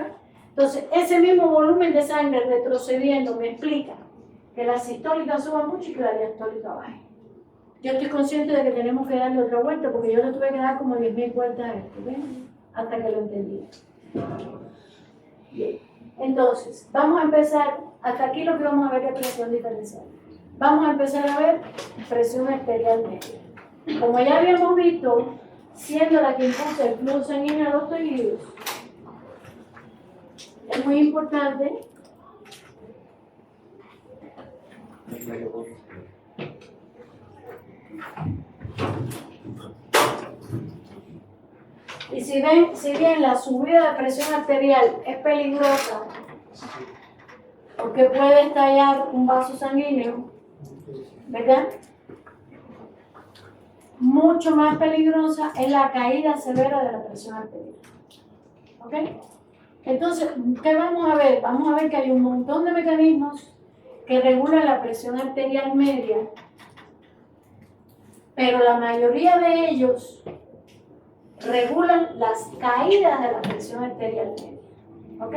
Entonces, ese mismo volumen de sangre retrocediendo me explica que la sistólica suba mucho y que la diastólica baje. Yo estoy consciente de que tenemos que darle otra vuelta porque yo le tuve que dar como 10.000 vueltas a esto, ¿ven? Hasta que lo entendí. Bien. Entonces, vamos a empezar, hasta aquí lo que vamos a ver es presión diferencial. Vamos a empezar a ver presión arterial media. Como ya habíamos visto, siendo la que impulsa el flujo sanguíneo a los tejidos, es muy importante y si bien la subida de presión arterial es peligrosa porque puede estallar un vaso sanguíneo, ¿verdad? Mucho más peligrosa es la caída severa de la presión arterial. ¿Ok? Entonces, ¿qué vamos a ver? Vamos a ver que hay un montón de mecanismos que regulan la presión arterial media, pero la mayoría de ellos regulan las caídas de la presión arterial media. ¿Ok?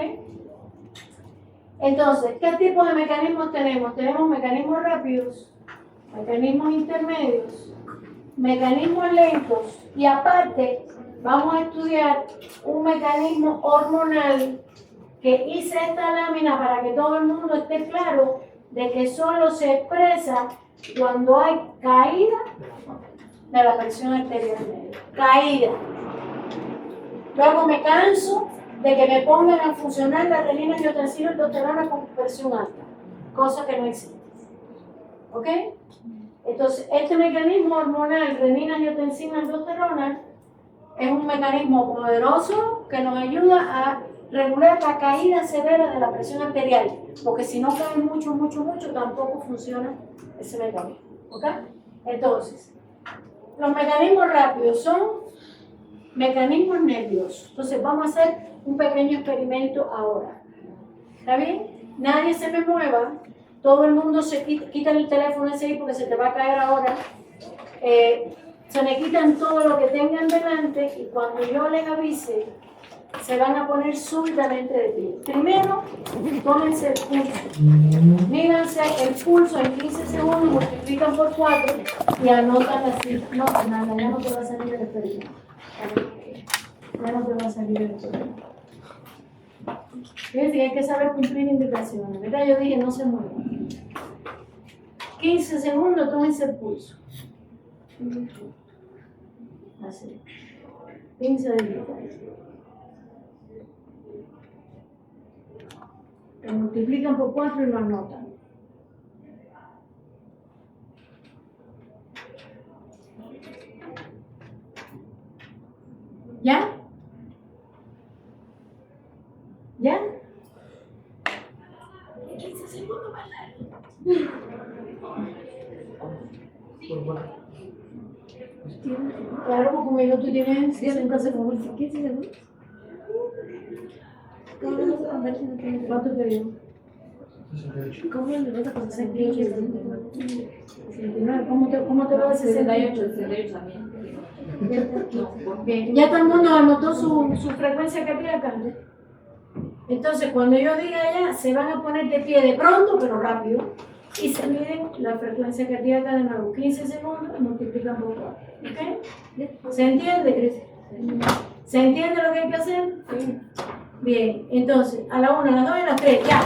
Entonces, ¿qué tipo de mecanismos tenemos? Tenemos mecanismos rápidos, mecanismos intermedios, mecanismos lentos y aparte vamos a estudiar un mecanismo hormonal que hice esta lámina para que todo el mundo esté claro de que solo se expresa cuando hay caída de la presión arterial media. Caída. Luego me canso de que me pongan a funcionar la renina, angiotensina y aldosterona con presión alta, cosa que no existe. ¿Ok? Entonces, este mecanismo hormonal, renina, angiotensina y aldosterona, es un mecanismo poderoso que nos ayuda a regular la caída severa de la presión arterial, porque si no cae mucho, tampoco funciona ese mecanismo. ¿Ok? Entonces, los mecanismos rápidos son mecanismos nerviosos. Entonces, vamos a hacer un pequeño experimento ahora. ¿Está bien? Nadie se me mueva. Todo el mundo se quita el teléfono ese ahí porque se te va a caer ahora. Se me quitan todo lo que tengan delante y cuando yo les avise, se van a poner súbitamente de pie. Primero, tómense el pulso. Mírense el pulso en 15 segundos, multiplican por 4 y anotan así. No, nada, ya no te va a salir el experimento. Ya no te va a salir el experimento. Fíjense que hay que saber cumplir indicaciones, ¿verdad? Yo dije no se muevan. 15 segundos, tómense el pulso. Así. 15 deditos. Lo multiplican por 4 y lo anotan. ¿Ya? ¿Ya? 15 segundos más largo. Claro, porque conmigo tú tienes 60 segundos. 15 segundos. ¿Cuánto te dio? ¿Cómo le vas a pasar 68? ¿Cómo te va a 68? 68 también. Bien, ya todo el mundo anotó su frecuencia cardíaca. Entonces, cuando yo diga ya, se van a poner de pie de pronto, pero rápido, y se miden la frecuencia cardíaca de nuevo. 15 segundos, multiplican por 4. ¿Ok? ¿Se entiende? ¿Se entiende lo que hay que hacer? Sí. Bien, entonces, a la 1, a las 2 y a las 3, ya.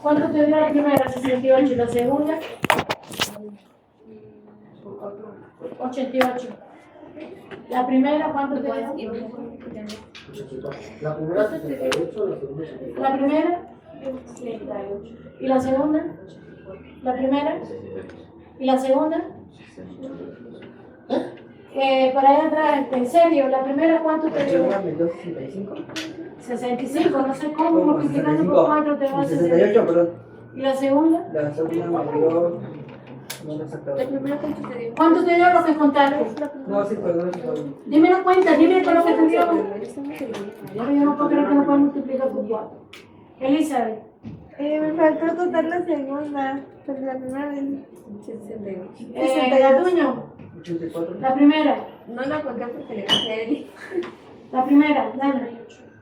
¿Cuánto te dio la primera? 68. ¿Y la segunda? 88. ¿La primera cuánto te dio? La primera 78, la segunda 78. ¿La primera? 38. ¿Y la segunda? ¿La primera? ¿Y la segunda? Por ahí atrás, en serio, ¿la primera cuánto te La dio? segunda me dio 65. 65, no sé cómo, multiplicando por 4 te va a 68, perdón. ¿Y la segunda? La segunda me dio. No lo he sacado. ¿Cuánto te dio lo que contaste? No, sí, perdón. Dime la cuenta, dime con lo que te dio. Yo no puedo creer que no puedes multiplicar por 4. Elizabeth. Me faltó contar la segunda, pero la primera es 68. Gatuño, 84. la primera. No la conté porque le dije a Eli. La primera, dale.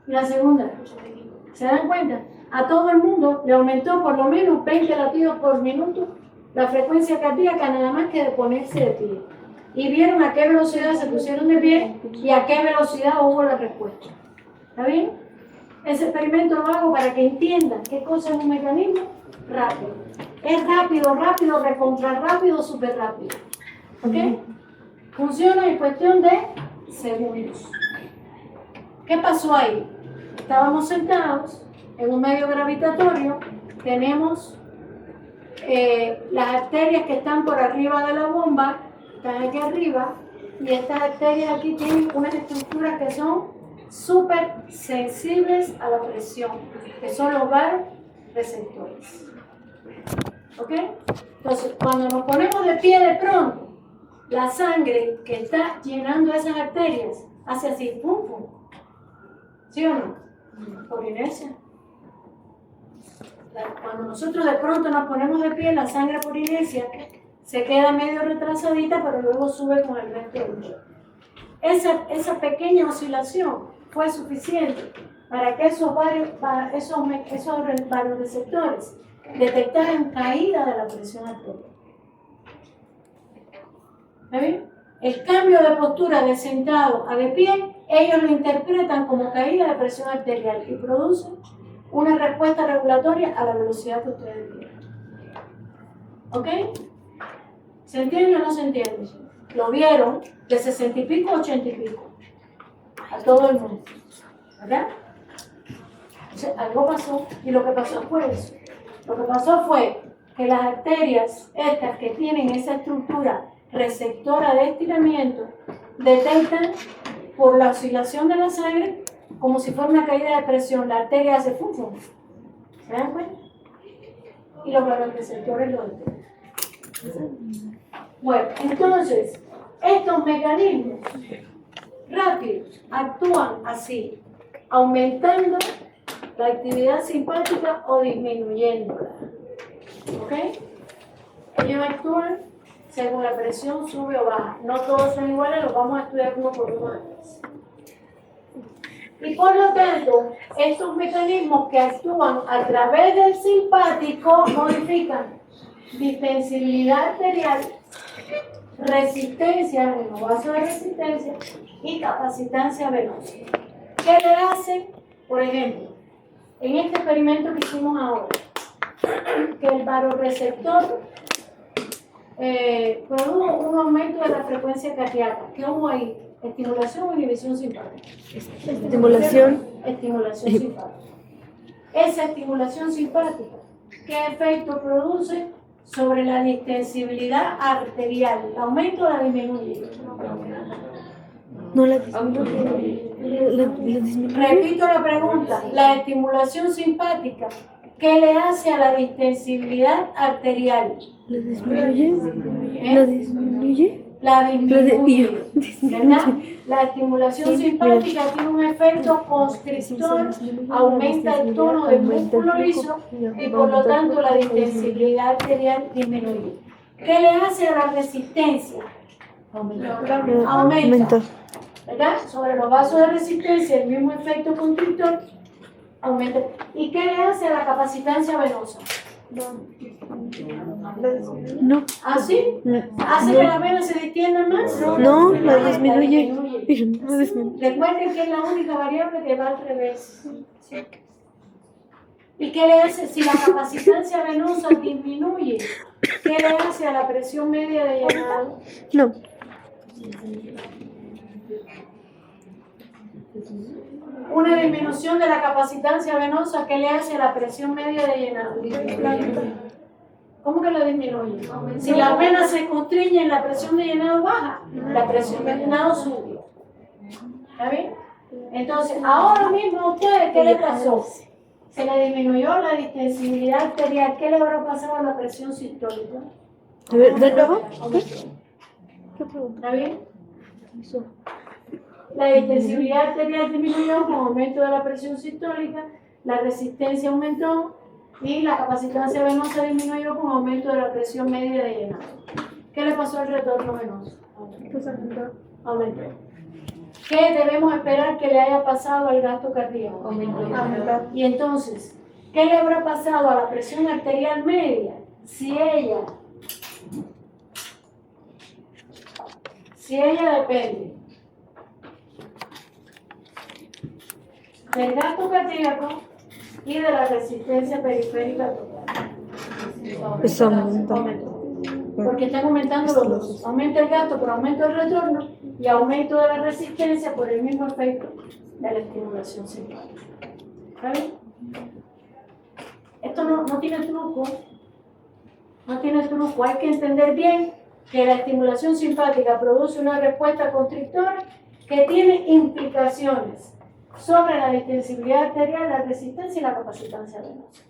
¿Y la segunda? ¿Se dan cuenta? A todo el mundo le aumentó por lo menos 20 latidos por minuto la frecuencia cardíaca nada más que de ponerse de pie. Y vieron a qué velocidad se pusieron de pie y a qué velocidad hubo la respuesta. ¿Está bien? Ese experimento lo hago para que entiendan qué cosa es un mecanismo rápido. Es rápido, rápido, recontra rápido, súper rápido. ¿Ok? Funciona en cuestión de segundos. ¿Qué pasó ahí? Estábamos sentados en un medio gravitatorio, tenemos las arterias que están por arriba de la bomba, están aquí arriba, y estas arterias aquí tienen unas estructuras que son súper sensibles a la presión, que son los vasoreceptores. ¿Ok? Entonces, cuando nos ponemos de pie de pronto, la sangre que está llenando esas arterias hace así, pum, pum. ¿Sí o no? Por inercia. Cuando nosotros de pronto nos ponemos de pie, la sangre por inercia se queda medio retrasadita, pero luego sube con el resto del cuerpo. Esa pequeña oscilación fue suficiente para que esos vasoreceptores detectaran caída de la presión arterial. ¿Está bien? El cambio de postura de sentado a de pie, ellos lo interpretan como caída de presión arterial y producen una respuesta regulatoria a la velocidad que ustedes quieran. ¿Ok? ¿Se entiende o no se entiende? Lo vieron de 60 y pico a 80 y pico. A todo el mundo. ¿Verdad? Entonces, algo pasó y lo que pasó fue eso. Lo que pasó fue que las arterias, estas que tienen esa estructura receptora de estiramiento, detectan por la oscilación de la sangre como si fuera una caída de presión. La arteria hace fum, fum. ¿Se dan cuenta? Y los vasoreceptores lo detectan. Bueno, entonces, estos mecanismos rápidos actúan así, aumentando la actividad simpática o disminuyéndola. ¿Ok? Ellos actúan según la presión sube o baja. No todos son iguales, los vamos a estudiar uno por uno. Y por lo tanto, estos mecanismos que actúan a través del simpático modifican distensibilidad arterial, resistencia, el vaso de resistencia y capacitancia venosa. ¿Qué le hacen? Por ejemplo, en este experimento que hicimos ahora, que el vasoreceptor produjo un aumento de la frecuencia cardíaca. ¿Qué hubo ahí? ¿Estimulación o inhibición simpática? Estimulación. Estimulación simpática. Esa estimulación simpática, ¿qué efecto produce sobre la distensibilidad arterial? ¿La aumenta o la disminuye? No la disminuye. La disminuye. Repito la pregunta. La estimulación simpática, ¿qué le hace a la distensibilidad arterial? La disminuye. ¿Eh? La disminuye. La disminuye, disminuye. ¿verdad? La estimulación simpática tiene un efecto constrictor, aumenta el tono del músculo liso y por lo tanto la distensibilidad arterial disminuye. ¿Qué le hace a la resistencia? Aumenta, ¿verdad? Sobre los vasos de resistencia, el mismo efecto constrictor aumenta. ¿Y qué le hace a la capacitancia venosa? No. ¿Así? ¿Hace que las venas se distiendan más? No, la disminuye. Pero no la disminuye. Recuerden que es la única variable que va al revés. ¿Y qué le hace si la capacitancia venosa disminuye? ¿Qué le hace a la presión media de llenado? No. Una disminución de la capacitancia venosa, ¿qué le hace a la presión media de llenado? ¿Cómo que la disminuye? Si las venas se constriñen, la presión de llenado baja, la presión de llenado sube. ¿Está bien? Entonces, ahora mismo a ustedes, ¿qué les pasó? Se le disminuyó la distensibilidad arterial. ¿Qué le habrá pasado a la presión sistólica? A ver, ¿de nuevo? ¿Qué ¿Está pregunta? bien? La distensibilidad arterial disminuyó con aumento de la presión sistólica, la resistencia aumentó y la capacitancia venosa disminuyó con aumento de la presión media de llenado. ¿Qué le pasó al retorno venoso? Aumentó. ¿Qué debemos esperar que le haya pasado al gasto cardíaco? Aumentó. Y entonces, ¿qué le habrá pasado a la presión arterial media si ella depende del gasto cardíaco y de la resistencia periférica total? Eso aumenta. Aumentó. Porque están aumentando los dos. Aumenta el gasto por aumento del retorno y aumento de la resistencia por el mismo efecto de la estimulación simpática. ¿Está bien? Esto no tiene truco. No tiene truco. Hay que entender bien que la estimulación simpática produce una respuesta constrictora que tiene implicaciones sobre la distensibilidad arterial, la resistencia y la capacitancia venosa.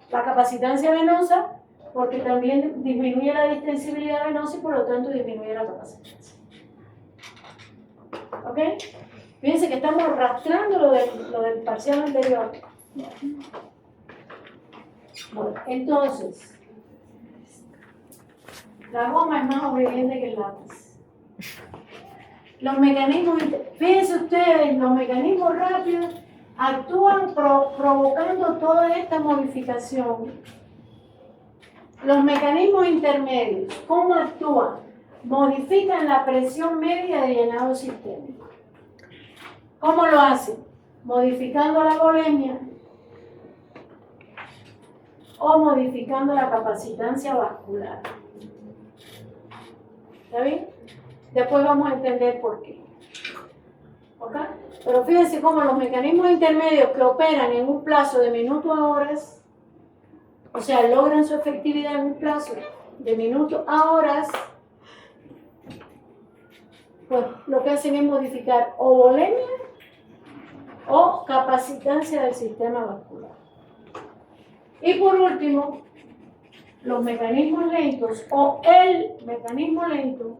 La capacitancia venosa, porque también disminuye la distensibilidad venosa y por lo tanto disminuye la capacitancia. ¿Ok? Fíjense que estamos arrastrando lo del parcial anterior. Bueno, entonces, la goma es más obediente que el lápiz. Los mecanismos, fíjense ustedes, los mecanismos rápidos actúan provocando toda esta modificación. Los mecanismos intermedios, ¿cómo actúan? Modifican la presión media de llenado sistémico. ¿Cómo lo hacen? Modificando la volemia o modificando la capacitancia vascular. ¿Está bien? Después vamos a entender por qué. ¿Ok? Pero fíjense cómo los mecanismos intermedios que operan en un plazo de minutos a horas, o sea, logran su efectividad en un plazo de minutos a horas, pues lo que hacen es modificar o volemia o capacitancia del sistema vascular. Y por último, los mecanismos lentos o el mecanismo lento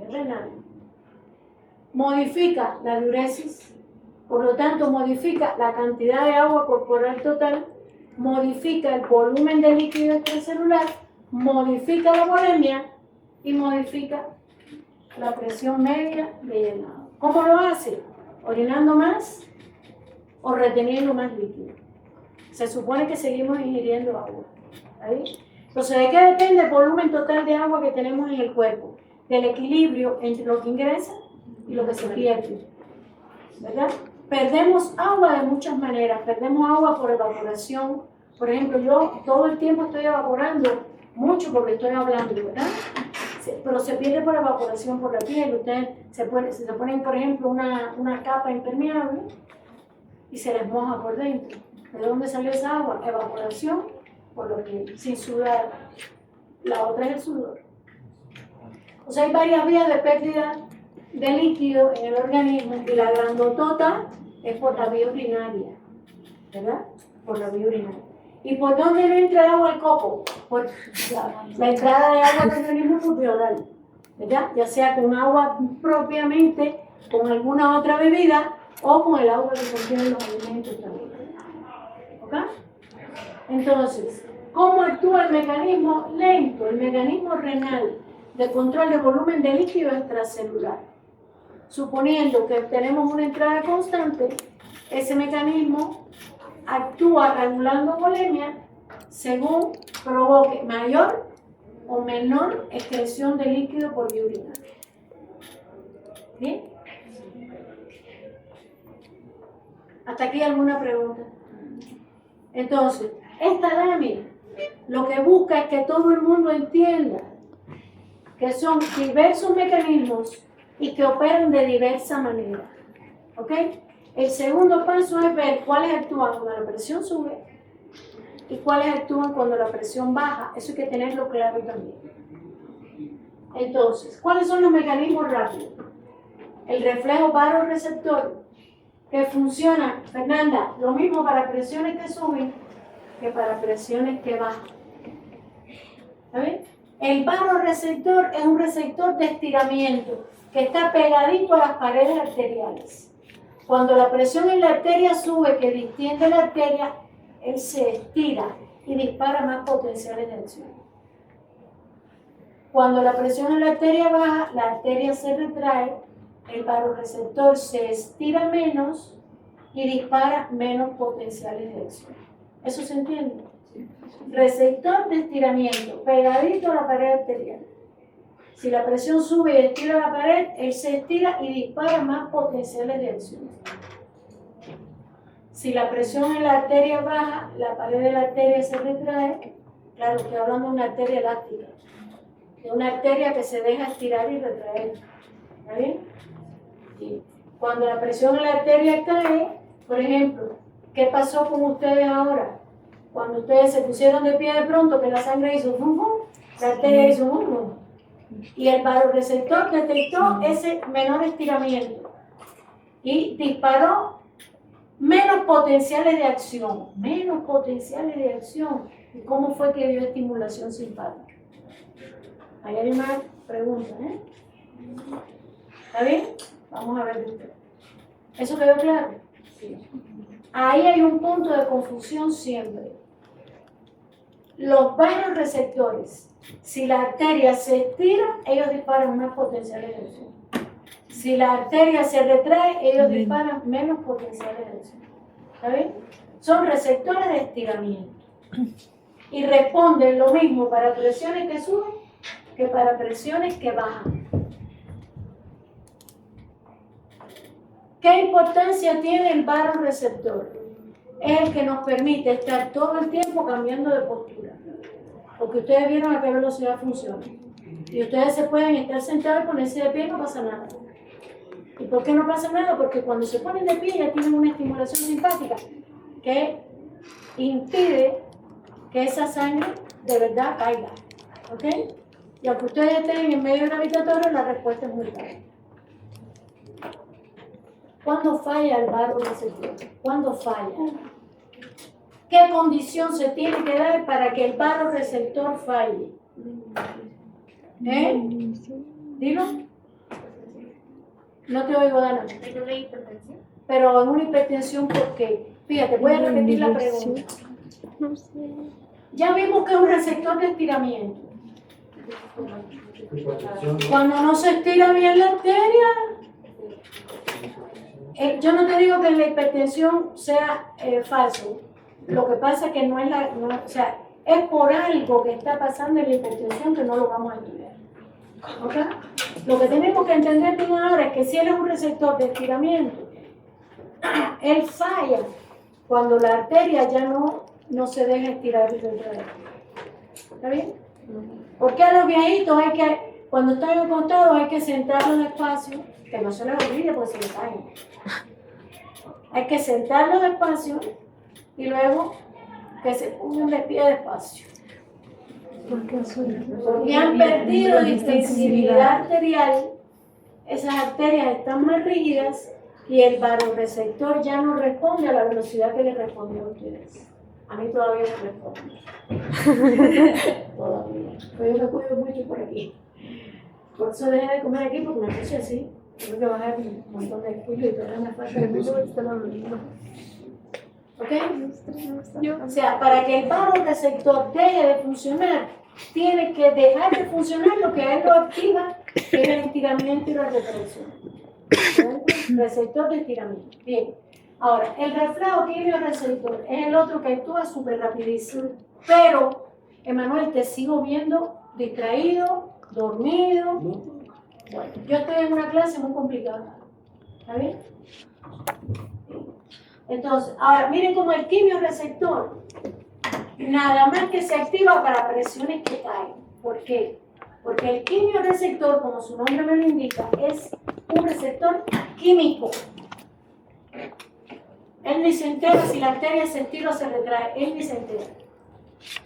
renal modifica la diuresis, por lo tanto modifica la cantidad de agua corporal total, modifica el volumen de líquido extracelular, modifica la volemia y modifica la presión media de llenado. ¿Cómo lo hace? Orinando más o reteniendo más líquido. Se supone que seguimos ingiriendo agua. ¿Ahí? Entonces, ¿de qué depende el volumen total de agua que tenemos en el cuerpo? Del equilibrio entre lo que ingresa y lo que se pierde. ¿Verdad? Perdemos agua de muchas maneras. Perdemos agua por evaporación. Por ejemplo, yo todo el tiempo estoy evaporando mucho porque estoy hablando, ¿verdad? Pero se pierde por evaporación por la piel. Ustedes se ponen, por ejemplo, una capa impermeable y se les moja por dentro. ¿De dónde salió esa agua? Evaporación, por lo que sin sudar. La otra es el sudor. O sea, hay varias vías de pérdida de líquido en el organismo y la grandotota es por la vía urinaria, ¿verdad? Por la vía urinaria. ¿Y por dónde no entra el agua al coco? Por la entrada de agua al organismo subioral, ¿verdad? Ya sea con agua propiamente, con alguna otra bebida o con el agua que contienen los alimentos también. ¿Ok? Entonces, ¿cómo actúa el mecanismo lento? El mecanismo renal de control de volumen de líquido extracelular. Suponiendo que tenemos una entrada constante, ese mecanismo actúa regulando volemia según provoque mayor o menor excreción de líquido por vía urinaria. ¿Bien? ¿Hasta aquí alguna pregunta? Entonces, esta lámina lo que busca es que todo el mundo entienda que son diversos mecanismos y que operan de diversa manera. ¿Ok? El segundo paso es ver cuáles actúan cuando la presión sube y cuáles actúan cuando la presión baja. Eso hay que tenerlo claro también. Entonces, ¿cuáles son los mecanismos rápidos? El reflejo baroreceptor, que funciona, Fernanda, lo mismo para presiones que suben que para presiones que bajan. ¿Está bien? El baroreceptor es un receptor de estiramiento que está pegadito a las paredes arteriales. Cuando la presión en la arteria sube, que distiende la arteria, él se estira y dispara más potenciales de acción. Cuando la presión en la arteria baja, la arteria se retrae, el baroreceptor se estira menos y dispara menos potenciales de acción. ¿Eso se entiende? Receptor de estiramiento, pegadito a la pared arterial. Si la presión sube y estira la pared, él se estira y dispara más potenciales de acción. Si la presión en la arteria baja, la pared de la arteria se retrae. Claro, estoy hablando de una arteria elástica, de una arteria que se deja estirar y retraer. ¿Está bien? Sí. Cuando la presión en la arteria cae, por ejemplo, ¿qué pasó con ustedes ahora? Cuando ustedes se pusieron de pie de pronto, que la sangre hizo fum fum, la arteria hizo fum fum. Y el baroreceptor detectó ese menor estiramiento y disparó menos potenciales de acción. Menos potenciales de acción. ¿Y cómo fue que dio estimulación simpática? Ahí hay una pregunta, ¿eh? ¿Está bien? Vamos a ver usted. ¿Eso quedó claro? Sí. Ahí hay un punto de confusión siempre. Los baroreceptores, si la arteria se estira, ellos disparan más potenciales de acción. Si la arteria se retrae, ellos disparan menos potenciales de acción. ¿Está bien? Son receptores de estiramiento. Y responden lo mismo para presiones que suben que para presiones que bajan. ¿Qué importancia tiene el baroreceptor? Es el que nos permite estar todo el tiempo cambiando de postura. Porque ustedes vieron a qué velocidad funciona. Y ustedes se pueden estar sentados y ponerse de pie y no pasa nada. ¿Y por qué no pasa nada? Porque cuando se ponen de pie ya tienen una estimulación simpática que impide que esa sangre de verdad caiga. ¿Ok? Y aunque ustedes estén en medio gravitatorio, la respuesta es muy clara. ¿Cuándo falla el baroreceptor? ¿Cuándo falla? ¿Qué condición se tiene que dar para que el baroreceptor falle? Dilo. No te oigo, Dana. Pero en una hipertensión, ¿por qué? Fíjate, voy a repetir la pregunta. Ya vimos que es un receptor de estiramiento. Cuando no se estira bien la arteria, yo no te digo que en la hipertensión sea falso. Lo que pasa es que no es o sea, es por algo que está pasando en la hipertensión que no lo vamos a estudiar. ¿Ok? Lo que tenemos que entender bien ahora es que si él es un receptor de estiramiento, él falla cuando la arteria ya no se deja estirar y retraer. ¿Está bien? Porque a los viejitos cuando están acostados hay que sentarlos despacio, que no se les olvide porque se les caen. Hay que sentarlos despacio y luego que se pongan de pie despacio. Porque han perdido la intensividad arterial esas arterias están más rígidas y el vasoreceptor ya no responde a la velocidad que le respondió a ustedes. A mí todavía no responde. Todavía. Pero yo me cuido mucho por aquí. Por eso dejé de comer aquí porque me puse así. Tengo que bajar un montón de kilos y todavía me falta mucho. ¿Ok? O sea, para que el vasoreceptor deje de funcionar, tiene que dejar de funcionar lo que a él lo activa, que es el estiramiento y la retracción. Receptor de estiramiento. Bien. Ahora, el reflejo quimio-receptor es el otro que actúa súper rapidísimo. Pero, Emanuel, te sigo viendo distraído, dormido. Bueno, yo estoy en una clase muy complicada. ¿Está bien? Entonces, ahora miren cómo el quimio-receptor nada más que se activa para presiones que caen. ¿Por qué? Porque el quimio-receptor, como su nombre me lo indica, es un receptor químico. Él ni se entera si la arteria se estira o se retrae, él ni se entera.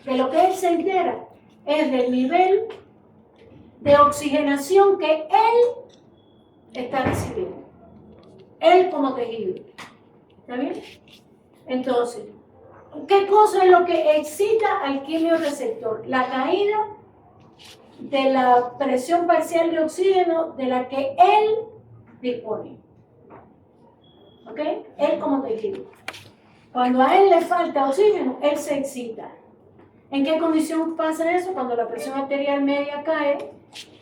De lo que él se entera es del nivel de oxigenación que él está recibiendo. Él como tejido. ¿Está bien? Entonces, ¿qué cosa es lo que excita al quimio-receptor? La caída de la presión parcial de oxígeno de la que él dispone. ¿Ok? Él como tejido. Cuando a él le falta oxígeno, él se excita. ¿En qué condición pasa eso? Cuando la presión arterial media cae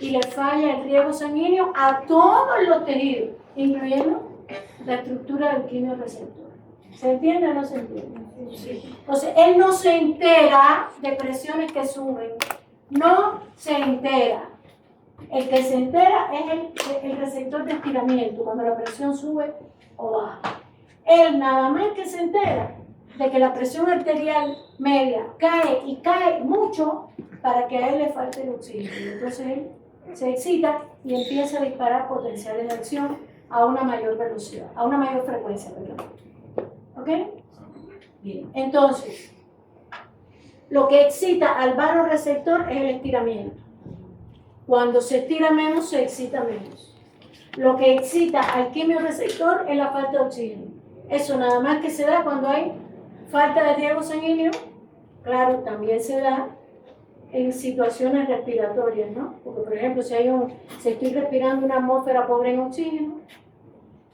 y le falla el riego sanguíneo a todos los tejidos, incluyendo la estructura del quimio-receptor. ¿Se entiende o no se entiende? Sí. Entonces, él no se entera de presiones que suben. No se entera. El que se entera es el receptor de estiramiento, cuando la presión sube o baja. Él nada más que se entera de que la presión arterial media cae y cae mucho para que a él le falte el oxígeno. Entonces él se excita y empieza a disparar potenciales de acción a una mayor velocidad, a una mayor frecuencia, perdón. ¿Ok? Bien. Entonces, lo que excita al vasoreceptor es el estiramiento. Cuando se estira menos, se excita menos. Lo que excita al quimio-receptor es la falta de oxígeno. Eso nada más que se da cuando hay falta de riego sanguíneo. Claro, también se da en situaciones respiratorias, ¿no? Porque, por ejemplo, si estoy respirando una atmósfera pobre en oxígeno,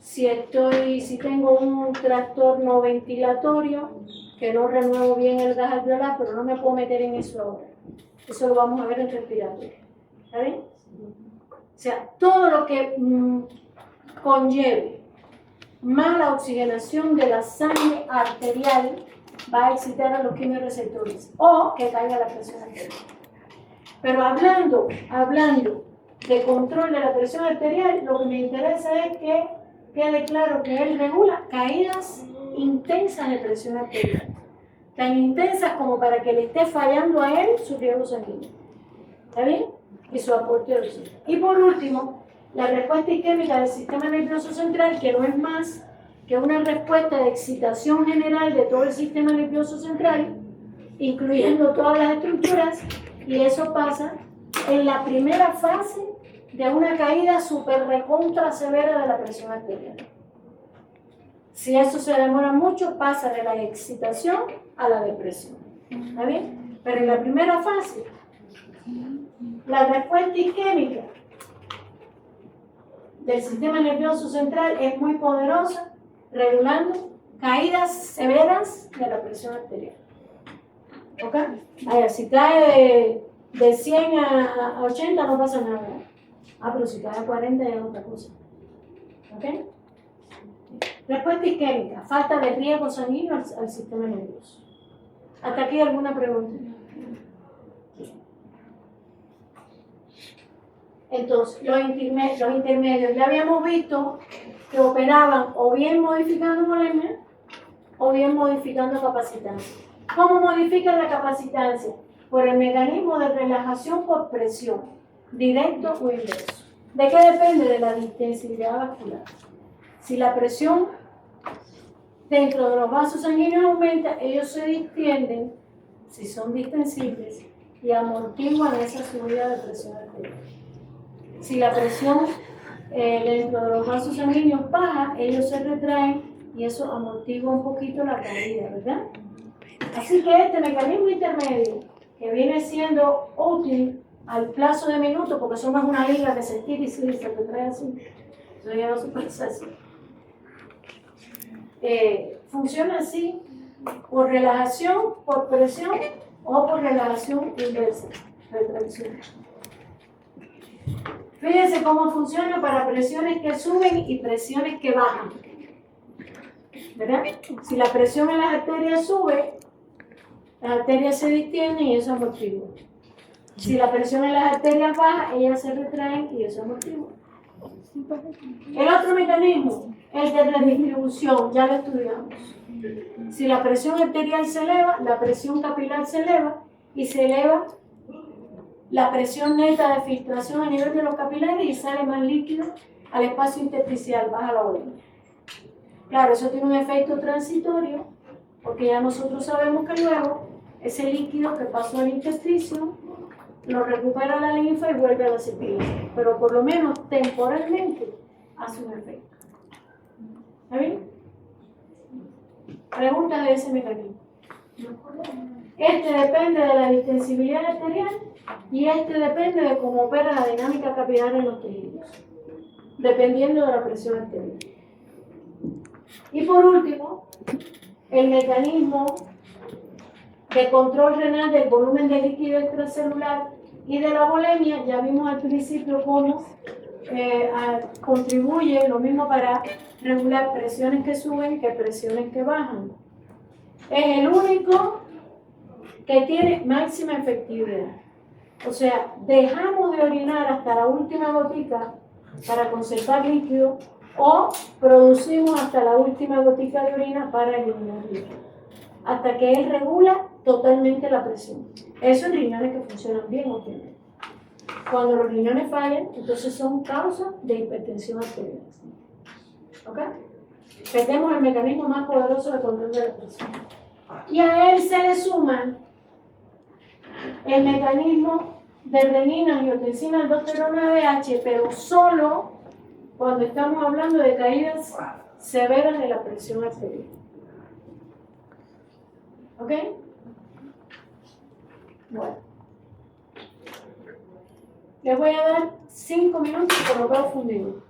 si tengo un trastorno ventilatorio, que no renuevo bien el gas alveolar, pero no me puedo meter en eso ahora. Eso lo vamos a ver en respiratorio. ¿Está bien? O sea, todo lo que conlleve mala oxigenación de la sangre arterial va a excitar a los quimioreceptores o que caiga la presión arterial. Pero hablando de control de la presión arterial, lo que me interesa es que quede claro que él regula caídas intensas de presión arterial, tan intensas como para que le esté fallando a él su riego sanguíneo. ¿Está bien? Y su aporte de oxígeno. Y por último, la respuesta isquémica del sistema nervioso central, que no es más que una respuesta de excitación general de todo el sistema nervioso central, incluyendo todas las estructuras, y eso pasa en la primera fase de una caída súper recontra severa de la presión arterial. Si eso se demora mucho, pasa de la excitación a la depresión. ¿Está bien? Pero en la primera fase, la respuesta isquémica del sistema nervioso central es muy poderosa, regulando caídas severas de la presión arterial. ¿Ok? Ahora, si cae de 100 a 80 no pasa nada. Pero si cae a 40 ya es otra cosa. ¿Ok? Respuesta isquémica, falta de riego sanguíneo al sistema nervioso. ¿Hasta aquí alguna pregunta? Entonces, los intermedios, ya habíamos visto que operaban o bien modificando moléculas o bien modificando capacitancia. ¿Cómo modifican la capacitancia? Por el mecanismo de relajación por presión, directo o inverso. ¿De qué depende? De la distensibilidad vascular. Si la presión dentro de los vasos sanguíneos aumenta, ellos se distienden, si son distensibles, y amortiguan esa subida de presión arterial. Si la presión dentro de los vasos sanguíneos baja, ellos se retraen y eso amortigua un poquito la caída, ¿verdad? Así que este mecanismo intermedio, que viene siendo útil al plazo de minutos, porque somos una liga que se estira y se retrae así, eso lleva su proceso. Funciona así, por relajación, por presión o por relajación inversa, retracción. Fíjense cómo funciona para presiones que suben y presiones que bajan. ¿Verdad? Si la presión en las arterias sube, las arterias se distienden y eso amortigua. Si la presión en las arterias baja, ellas se retraen y eso amortigua. El otro mecanismo, el de redistribución, ya lo estudiamos. Si la presión arterial se eleva, la presión capilar se eleva y se eleva la presión neta de filtración a nivel de los capilares y sale más líquido al espacio intersticial, baja la volumen. Claro, eso tiene un efecto transitorio, porque ya nosotros sabemos que luego ese líquido que pasó al intersticio lo recupera la linfa y vuelve a la circulación, pero por lo menos temporalmente hace un efecto. ¿Está bien? Preguntas de ese mecanismo. Este depende de la distensibilidad arterial y este depende de cómo opera la dinámica capilar en los tejidos, dependiendo de la presión arterial. Y por último, el mecanismo de control renal del volumen de líquido extracelular y de la volemia, ya vimos al principio cómo contribuye lo mismo para regular presiones que suben que presiones que bajan. Es el único que tiene máxima efectividad. O sea, dejamos de orinar hasta la última gotica para conservar líquido o producimos hasta la última gotica de orina para eliminar líquido, hasta que él regula totalmente la presión. Eso en riñones que funcionan bien, obviamente. Cuando los riñones fallan, entonces son causa de hipertensión arterial. ¿Ok? Perdemos el mecanismo más poderoso de control de la presión. Y a él se le suma el mecanismo de renina, angiotensina, aldosterona, ADH, pero solo cuando estamos hablando de caídas severas de la presión arterial. ¿Ok? Bueno. Les voy a dar 5 minutos por lo veo fundido.